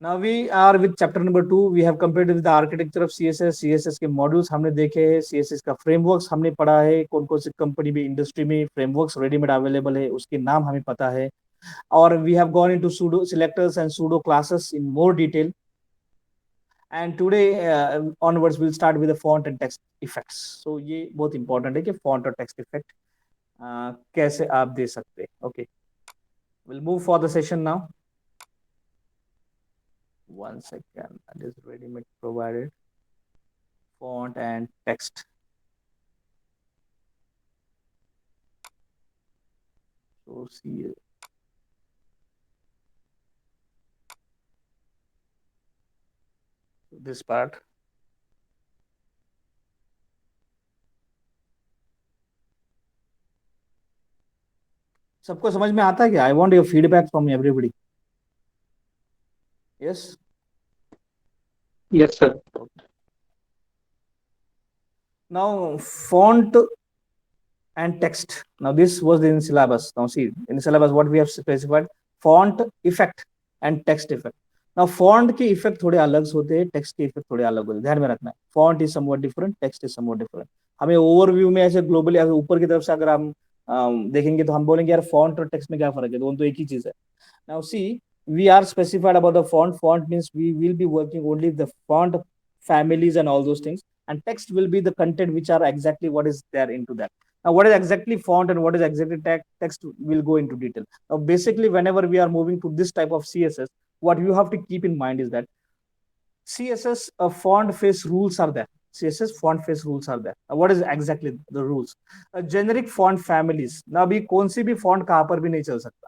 Now we are with chapter number 2. We have completed with the architecture of CSS. CSS के modules हमने देखे हैं, CSS का frameworks हमने पढ़ा है, कौन कौन सी कंपनी में इंडस्ट्री में फ्रेमवर्क्स रेडीमेड अवेलेबल है उसके नाम हमें पता है. और we have gone into pseudo selectors and pseudo classes in more detail. And today onwards we'll start with the font and text effects. So ये बहुत important है कि font और text effect कैसे आप दे सकते हैं. Okay, we'll move for the session now. One second, that is ready-made provided font and text. So see this part. सबको समझ में आता है क्या? I want your feedback from everybody. Yes. Yes, sir. Now font and text. Now this was in syllabus. Now see in the syllabus what we have specified, font effect and text effect. Now font के effect थोड़े अलग होते हैं, text के effect थोड़े अलग होते हैं, ध्यान में रखना है. Font is somewhat different, text is somewhat different. हमें ओवरव्यू में ऐसे ग्लोबली ऊपर की तरफ से अगर हम देखेंगे तो हम बोलेंगे यार फॉन्ट और टेक्स्ट में क्या फर्क है, दोनों तो एक ही चीज है. Now see, we are specified about the font. Font means we will be working only with the font families and all those things. And text will be the content which are exactly what is there into that. Now, what is exactly font and what is exactly text will go into detail. Now, basically, whenever we are moving to this type of CSS, what you have to keep in mind is that CSS font face rules are there. CSS font face rules are there. Now, what is exactly the rules? Generic font families. Now, अभी कौन सी भी font कहाँ पर भी नहीं चल सकता.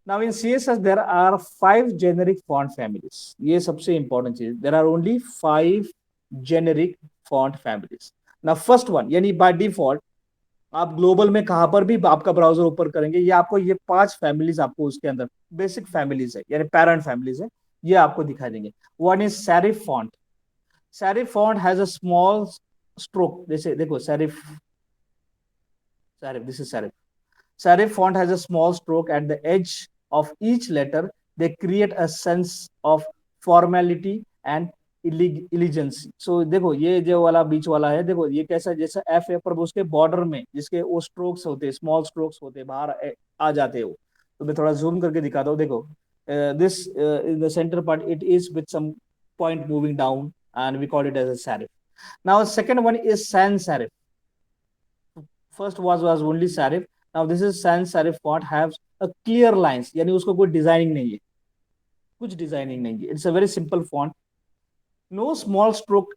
Now in CSS there are 5 generic font families. ये सबसे important चीज. There are only 5 generic font families. Now first one, यानी by default आप ग्लोबल में कहां पर भी आपका ब्राउजर ओपन करेंगे, ये आपको ये 5 फैमिलीज आपको उसके अंदर बेसिक फैमिलीज है, यानी पेरेंट फैमिलीज है, ये आपको दिखाई देंगे. One is serif font. Serif font has a small stroke. जैसे देखो serif, this is serif. Serif font has a small stroke at the edge of each letter they create a sense of formality and इलिजेंसी. सो देखो ये जो वाला बीच वाला है, देखो ये कैसा, जैसा एफ है पर उसके बॉर्डर में जिसके वो स्ट्रोक्स होते हैं, स्मॉल स्ट्रोक्स होते हैं, बाहर आ जाते हो. तो मैं थोड़ा जूम करके दिखाता हूँ. देखो this in the center part, it is with some point moving down, and we call it as a serif. Now second one is sans serif. First was only serif. Now this is sans serif font, have a clear lines, यानी उसको कोई designing नहीं है, कुछ designing नहीं है. It's a very simple font. Know small stroke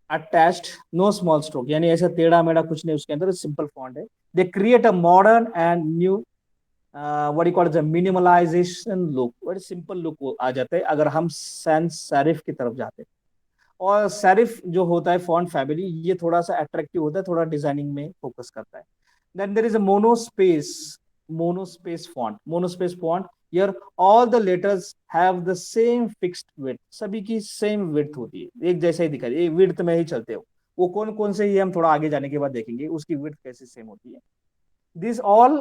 attached, know small stroke, यानी ऐसा टेढ़ा मेढ़ा कुछ नहीं उसके अंदर. सिंपल फॉन्ट है. They create a modern and new what do you call it, the minimalization look, very simple look आ जाता है अगर हम sans serif की तरफ जाते हैं. और serif जो होता है फॉन्ट फैमिली, ये थोड़ा सा अट्रैक्टिव होता है, थोड़ा डिजाइनिंग में फोकस करता है. Then there is a monospace font. Here all the letters have the same fixed width, सभी की सेम विड्थ होती है, एक जैसा ही दिखाई, ये विड्थ में ही चलते हो. वो कौन कौन से, ये हम थोड़ा आगे जाने के बाद देखेंगे उसकी विड्थ कैसे सेम होती है. These all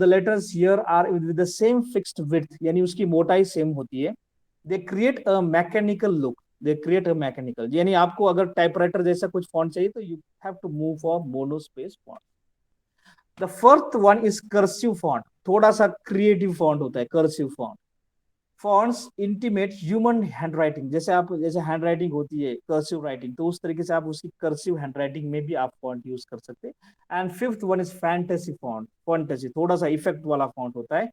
the letters here are with the same fixed width, यानी उसकी मोटाई सेम होती है. They create a mechanical look. They create a mechanical, यानी आपको अगर टाइपराइटर जैसा कुछ फॉन्ट चाहिए तो you have to move for monospace font. The fourth one is cursive font. थोड़ा सा क्रिएटिव फॉन्ट होता है cursive font. Fonts intimate human handwriting, जैसे आप जैसे हैंडराइटिंग होती है कर्सिव राइटिंग, तो उस तरीके से आप उसकी कर्सिव हैंडराइटिंग में भी आप फॉन्ट यूज कर सकते हैं. And fifth one is fantasy font. Fantasy थोड़ा सा इफेक्ट वाला फॉन्ट होता है.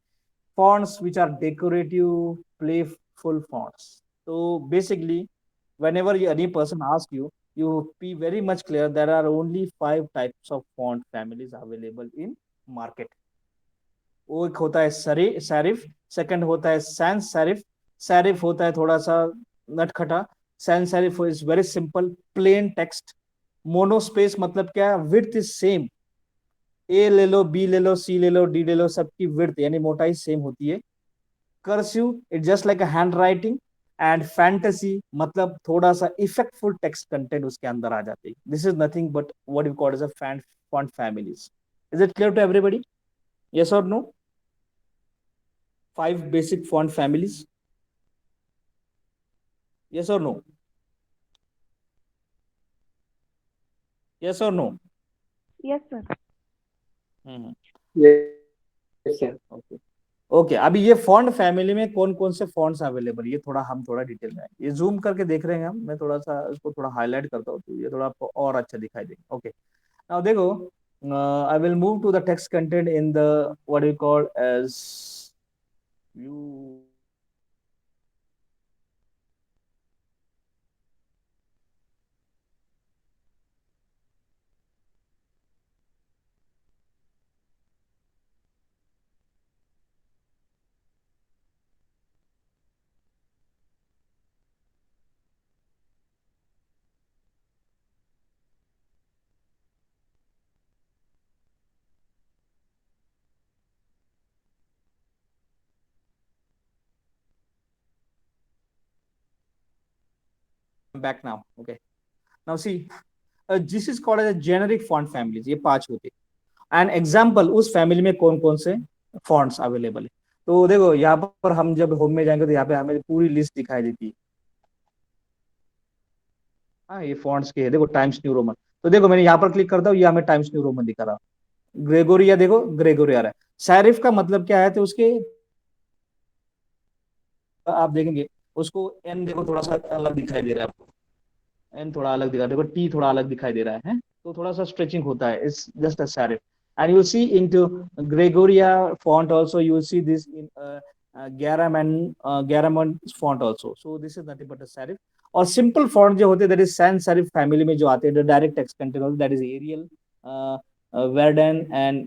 Fonts which are decorative, playful fonts. तो basically whenever any person asks you, you be very much clear there are only 5 types of font families available in market. वो एक होता है सैरिफ, सेकंड होता है सैंस सैरिफ. सैरिफ होता है थोड़ा सा नटखटा. Sans serif is very simple plain text. Monospace मतलब क्या है, विड्थ इज सेम, ए ले लो, बी ले लो, सी ले लो, डी ले लो, सबकी विड्थ यानी मोटाई सेम होती है. Cursive it just like a hand writing. And fantasy मतलब थोड़ा सा इफेक्टफुल टेक्स्ट कंटेंट उसके अंदर आ जाती है. This is nothing but what you call as a font families. Is it clear to everybody? Yes और no? 5 basic font families. Yes or no? Yes or no? Yes, sir. Yes, sir. Okay. Okay अभी ये font family में कौन कौन से fonts available, ये थोड़ा हम थोड़ा डिटेल में ये जूम करके देख रहे हैं हम. मैं थोड़ा सा इसको थोड़ा हाईलाइट करता हूँ तो ये थोड़ा आपको और अच्छा दिखाई देगा. ओके नाउ देखो, I will move to the text content in the what you call as you. Back now. Okay. Now see, this is called as a generic font families. ये 5 होते हैं. एंड एग्जाम्पल उस family में कौन कौन से fonts available है. तो देखो यहाँ पर हम जब होम में जाएंगे तो यहाँ पे हमें पूरी लिस्ट दिखाई देती है. हाँ ये फॉन्ट्स के है, देखो टाइम्स न्यू रोमन. तो देखो मैंने यहाँ पर क्लिक करता हूँ, ये हमें टाइम्स न्यू रोमन दिखा रहा. ग्रेगोरिया, देखो ग्रेगोरिया रहा है. सैरिफ का मतलब क्या है, तो उसके आप देखेंगे उसको एन देखो थोड़ा सा अलग दिखाई दे रहा है आपको. एन थोड़ा अलग दिखा, देखो टी थोड़ा अलग दिखाई दे रहा है. तो थोड़ा सा स्ट्रेचिंग होता है. It's just a serif. And you will see into Gregoria font also, you will see this in Garamond font also. So this is nothing but a serif. और simple font जो होते हैं, that is sans serif family में जो आते हैं, the direct text content, that is Arial, Verdant and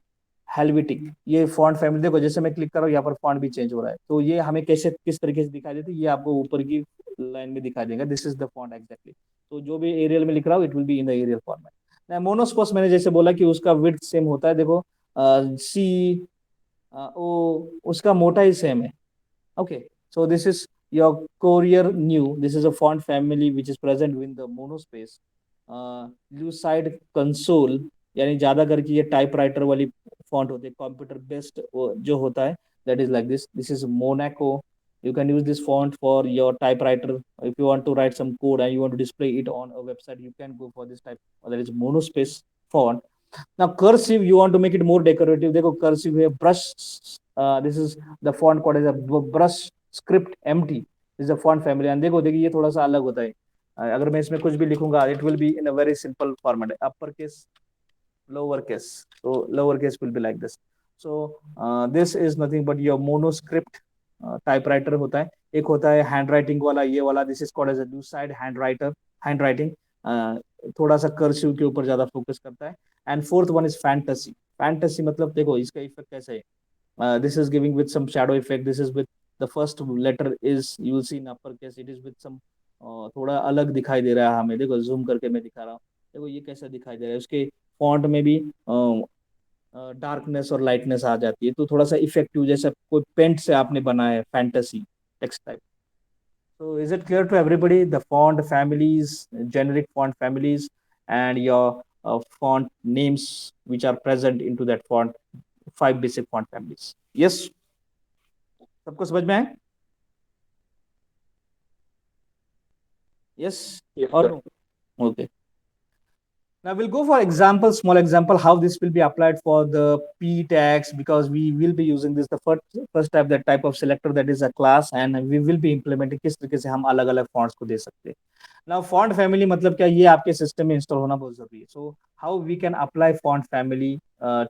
Helvetic. ये font family देखो, जैसे मैं क्लिक कर रहा हूँ यहाँ पर फॉन्ट भी चेंज हो रहा है. तो ये हमें कैसे किस तरीके से दिखाई देती है, ये आपको ऊपर की लाइन में दिखाई देगा. This is the font exactly. तो जो भी एरियल में लिख रहा हूँ it will be in the Arial format. Monospace मैंने जैसे बोला कि उसका विड्थ सेम होता है. देखो सी ओ उसका मोटाई सेम है. Okay so this is your Courier New. This is a font family which is present with the monospace. Lucida Console, यानी ज्यादा करके ये टाइपराइटर वाली फॉन्ट होती है, कंप्यूटर बेस्ड जो होता है, that is like this. This is Monaco. You can use this font for your typewriter. If you want to write some code and you want to display it on a website, you can go for this type, that is monospace font. Now cursive, you want to make it more decorative, देखो cursive है, brush, this is the font called as a brush script MT. This is a font family, and देखो देखिए ये थोड़ा सा अलग होता है. अगर मैं इसमें कुछ भी लिखूंगा, it will be in a very simple format, upper case, lower case. So lower case will be like this. So this is nothing but your monoscript typewriter होता है. एक होता है हैंड राइटिंग वाला, ये वाला, this is called as a do side hand writing. थोड़ा सा कर्सिव के ऊपर ज्यादा फोकस करता है. And fourth one is fantasy. Fantasy मतलब देखो इसका इफेक्ट कैसे है. This is giving with some shadow effect. This is with the first letter is, you will see in upper case, it is with some, थोड़ा अलग दिखाई दे रहा है हमें. देखो जूम करके मैं दिखा रहा हूँ, देखो ये कैसा दिखाई दे रहा है. उसके फॉन्ट में भी डार्कनेस और लाइटनेस आ जाती है, तो थोड़ा सा इफेक्टिव, जैसे कोई पेंट से आपने बनाया है fantasy text type. So is it clear to everybody the font families, generic font families, and your font names which are present into that font, five basic font families? Yes, सबको समझ में आए? Yes, Yes, or sir. no? Okay. Now we'll go for example, small example, how this will be applied for the P tags, because we will be using this, the first type, that type of selector, that is a class, and we will be implementing किस तरीके से हम अलग अलग fonts को दे सकते हैं. Now font family मतलब क्या, ये आपके सिस्टम में इंस्टॉल होना बहुत जरूरी है. So how we can apply font family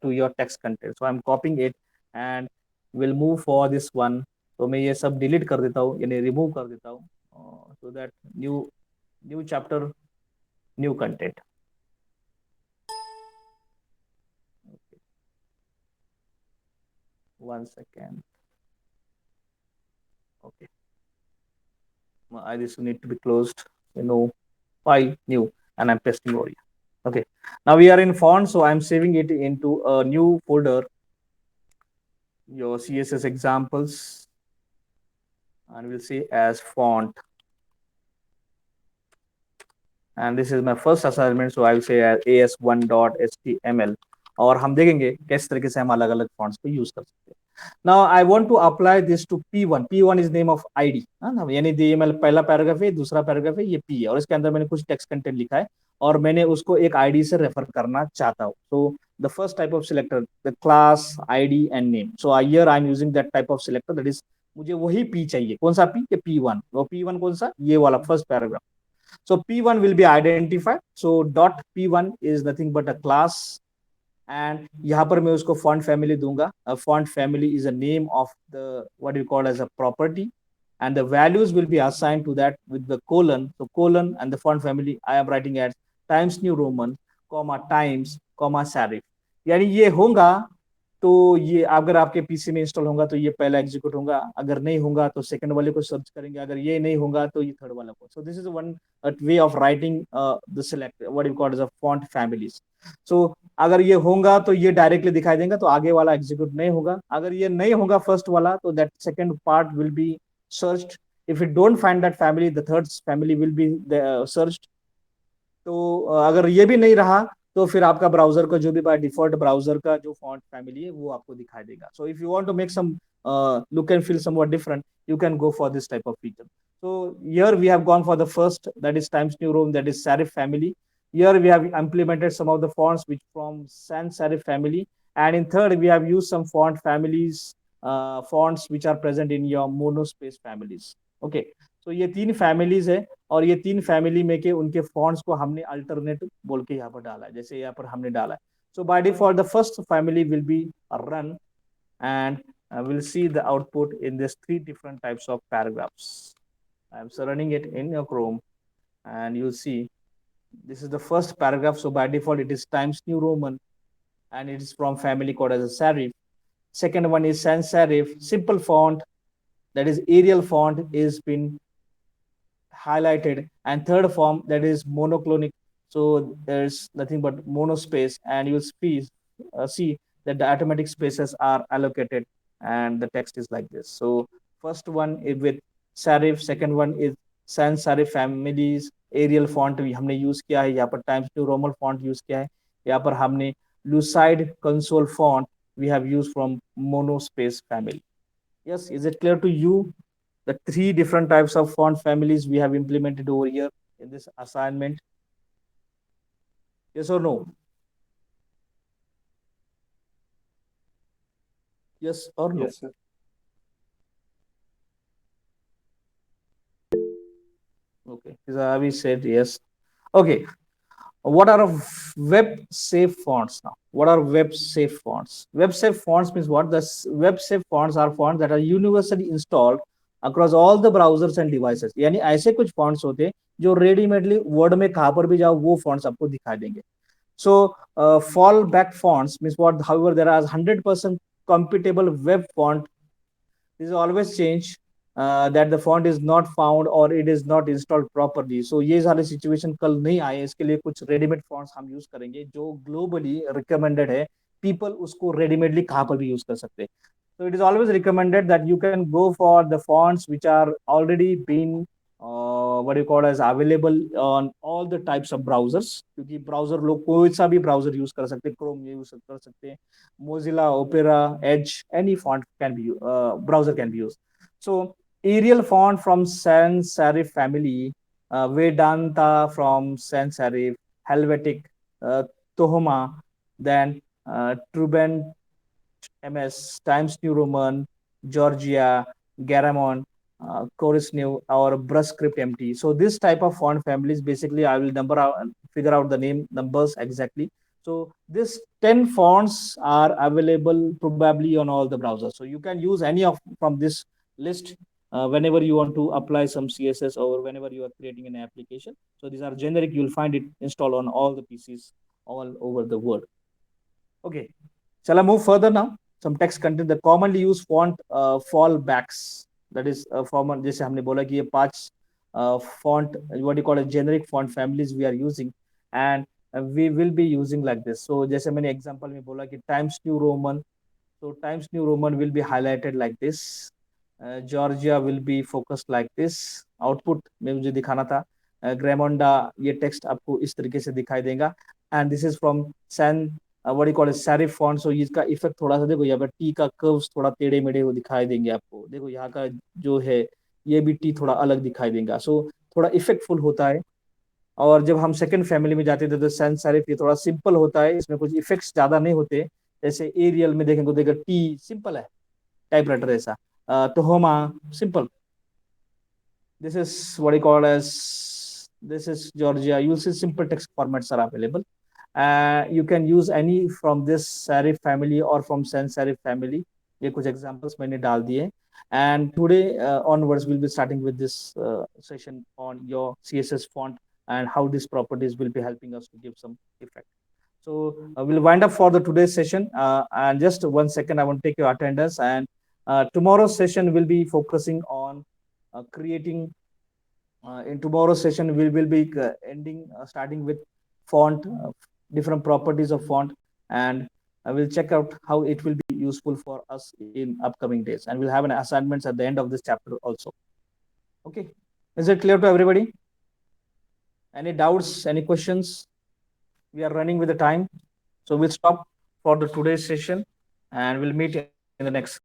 to your text content. So I'm copying it and we'll move for this one. तो मैं ये सब डिलीट कर देता हूँ, यानी रिमूव कर देता हूँ, so that new chapter, new content. One second. Okay. This need to be closed. File new, and I'm pasting over here. Okay. Now we are in font, so I'm saving it into a new folder. Your CSS examples, and we'll see as font. And this is my first assignment, so I will say as as1.html. और हम देखेंगे किस तरीके से हम अलग अलग fonts को यूज कर सकते हैं. Now I want to apply this to P1. P1 is name of ID. यानी ये मेरा पहला पैराग्राफ है, दूसरा पैराग्राफ है, ये P है, और इसके अंदर मैंने कुछ टेक्स्ट कंटेंट लिखा है और मैंने उसको एक आईडी से रेफर करना चाहता हूँ. So the first type of selector, the class, ID and name. So here I am using that type of selector, that is मुझे वही P चाहिए. कौन सा P? ये P1. वो P1 कौन सा? ये वाला first paragraph. So P1 will be identified. So dot P1 is nothing but a class, and यहाँ पर मैं उसको font family दूंगा. A font family is a name of the, what you call as a property, and the values will be assigned to that with the colon. So colon and the font family I am writing as Times New Roman, comma Times, comma Serif. यानी ये होगा तो ये अगर आपके PC में install होगा तो ये पहला एग्जीक्यूट होगा, अगर नहीं होगा तो सेकंड वाले को सर्च करेंगे, अगर ये नहीं होगा तो ये थर्ड वाला को. So this is one way of writing the select, what you call as a font families. So अगर ये होगा तो ये डायरेक्टली दिखाई देगा, तो आगे वाला एग्जीक्यूट नहीं होगा. अगर ये नहीं होगा फर्स्ट वाला, तो that second part will be searched. If you don't find that family, the third family will B searched. तो अगर ये भी नहीं रहा तो फिर आपका ब्राउजर का जो भी बाय डिफॉल्ट ब्राउजर का जो फॉन्ट फैमिली है वो आपको दिखाई देगा. So if you want to make some look and feel somewhat different, you can go for this type of feature. So here we have gone for the first, that is Times New Roman, that is serif family. Here we have implemented some of the fonts which from sans serif family, and in third we have used some font families, fonts which are present in your monospace families. Okay, so ये तीन families है, और ये तीन family में के उनके fonts को हमने अल्टरनेट बोल के यहाँ पर डाला है, जैसे यहाँ पर हमने डाला है. So by default the first family will be run, and we'll see the output in this three different types of paragraphs. I'm running it in your Chrome, and you'll see this is the first paragraph. So by default it is Times New Roman, and it is from family called as a serif. Second one is sans serif, simple font, that is Arial font, is been highlighted, and third form, that is monoclonic. So there's nothing but monospace, and you'll see that the automatic spaces are allocated, and the text is like this. So first one is with serif, second one is sans serif families. Arial font भी हमने use किया है, यहाँ पर times new Roman font use किया है, यहाँ पर हमने lucide console font we have used from monospace family. Yes, is it clear to you? the three different types of font families we have implemented over here in this assignment? Yes or no? Yes or no? Yes, sir. Okay, we said yes. Okay, what are web safe fonts now? What are web safe fonts? Web safe fonts means what? The web safe fonts are fonts that are universally installed across all the browsers and devices. यानी ऐसे कुछ fonts होते हैं जो रेडीमेडली word में कहाँ पर भी जाओ वो fonts आपको दिखा देंगे. So fallback fonts means what? However, there are 100% compatible web font. This is always change that the font is not found or it is not installed properly. So ये सारे situation कल नहीं आए, इसके लिए कुछ readymade fonts हम use करेंगे जो globally recommended है. People उसको readymedly कहाँ पर भी use कर सकते हैं. So it is always recommended that you can go for the fonts which are already been what do you call as available on all the types of browsers. क्योंकि browser लोग कोई सा भी browser use कर सकते हैं, Chrome use कर सकते हैं, Mozilla, Opera, Edge, any font can be browser can be used. So Arial font from sans serif family, Vedanta from sans serif, Helvetic, Tohoma, then Trubent MS, Times New Roman, Georgia, Garamond, Chorus New, or Brush Script MT. So this type of font families, basically, I will figure out the name numbers exactly. So this 10 fonts are available probably on all the browsers. So you can use any of from this list whenever you want to apply some CSS or whenever you are creating an application. So these are generic. You'll find it installed on all the PCs all over the world. Okay. Shall I move further now? Some text content, the commonly used font fallbacks. That is formal. जैसे हमने बोला कि ये 5 font, what you call a generic font families we are using, and we will be using like this. So जैसे मैंने example में बोला कि Times New Roman. So Times New Roman will be highlighted like this. Georgia will be focused like this. Output में मुझे दिखाना था. Gramonda ये text आपको इस तरीके से दिखाई देगा. And this is from San what do you call it serif font. So इसका इफेक्ट थोड़ा सा देखो, यहाँ पर टी का कर्व्स थोड़ा टेढ़े मेढ़े वो दिखाई देंगे आपको. देखो यहाँ का जो है ये भी टी थोड़ा अलग दिखाई देगा. सो थोड़ा इफेक्टफुल होता है. और जब हम सेकंड फैमिली में जाते थे तो sans serif ये थोड़ा सिंपल होता है, इसमें कुछ इफेक्ट्स ज्यादा नहीं होते. जैसे एरियल में देखेंगे तो देखो टी सिंपल है, टाइपराइटर ऐसा. तो होमा simple. This is what you call as this is Georgia. You will see simple text formats are available. You can use any from this serif family or from sans serif family. ये कुछ examples मैंने डाल दिए. And today onwards we'll be starting with this session on your CSS font and how these properties will be helping us to give some effect. So we'll wind up for the today's session. And just 1 second, I want to take your attendance. And tomorrow's session will be focusing on creating. In tomorrow's session, we will be starting with font, different properties of font, and I will check out how it will be useful for us in upcoming days. And we'll have an assignments at the end of this chapter also. Okay, is it clear to everybody? Any doubts? Any questions? We are running with the time, so we'll stop for the today's session, and we'll meet in the next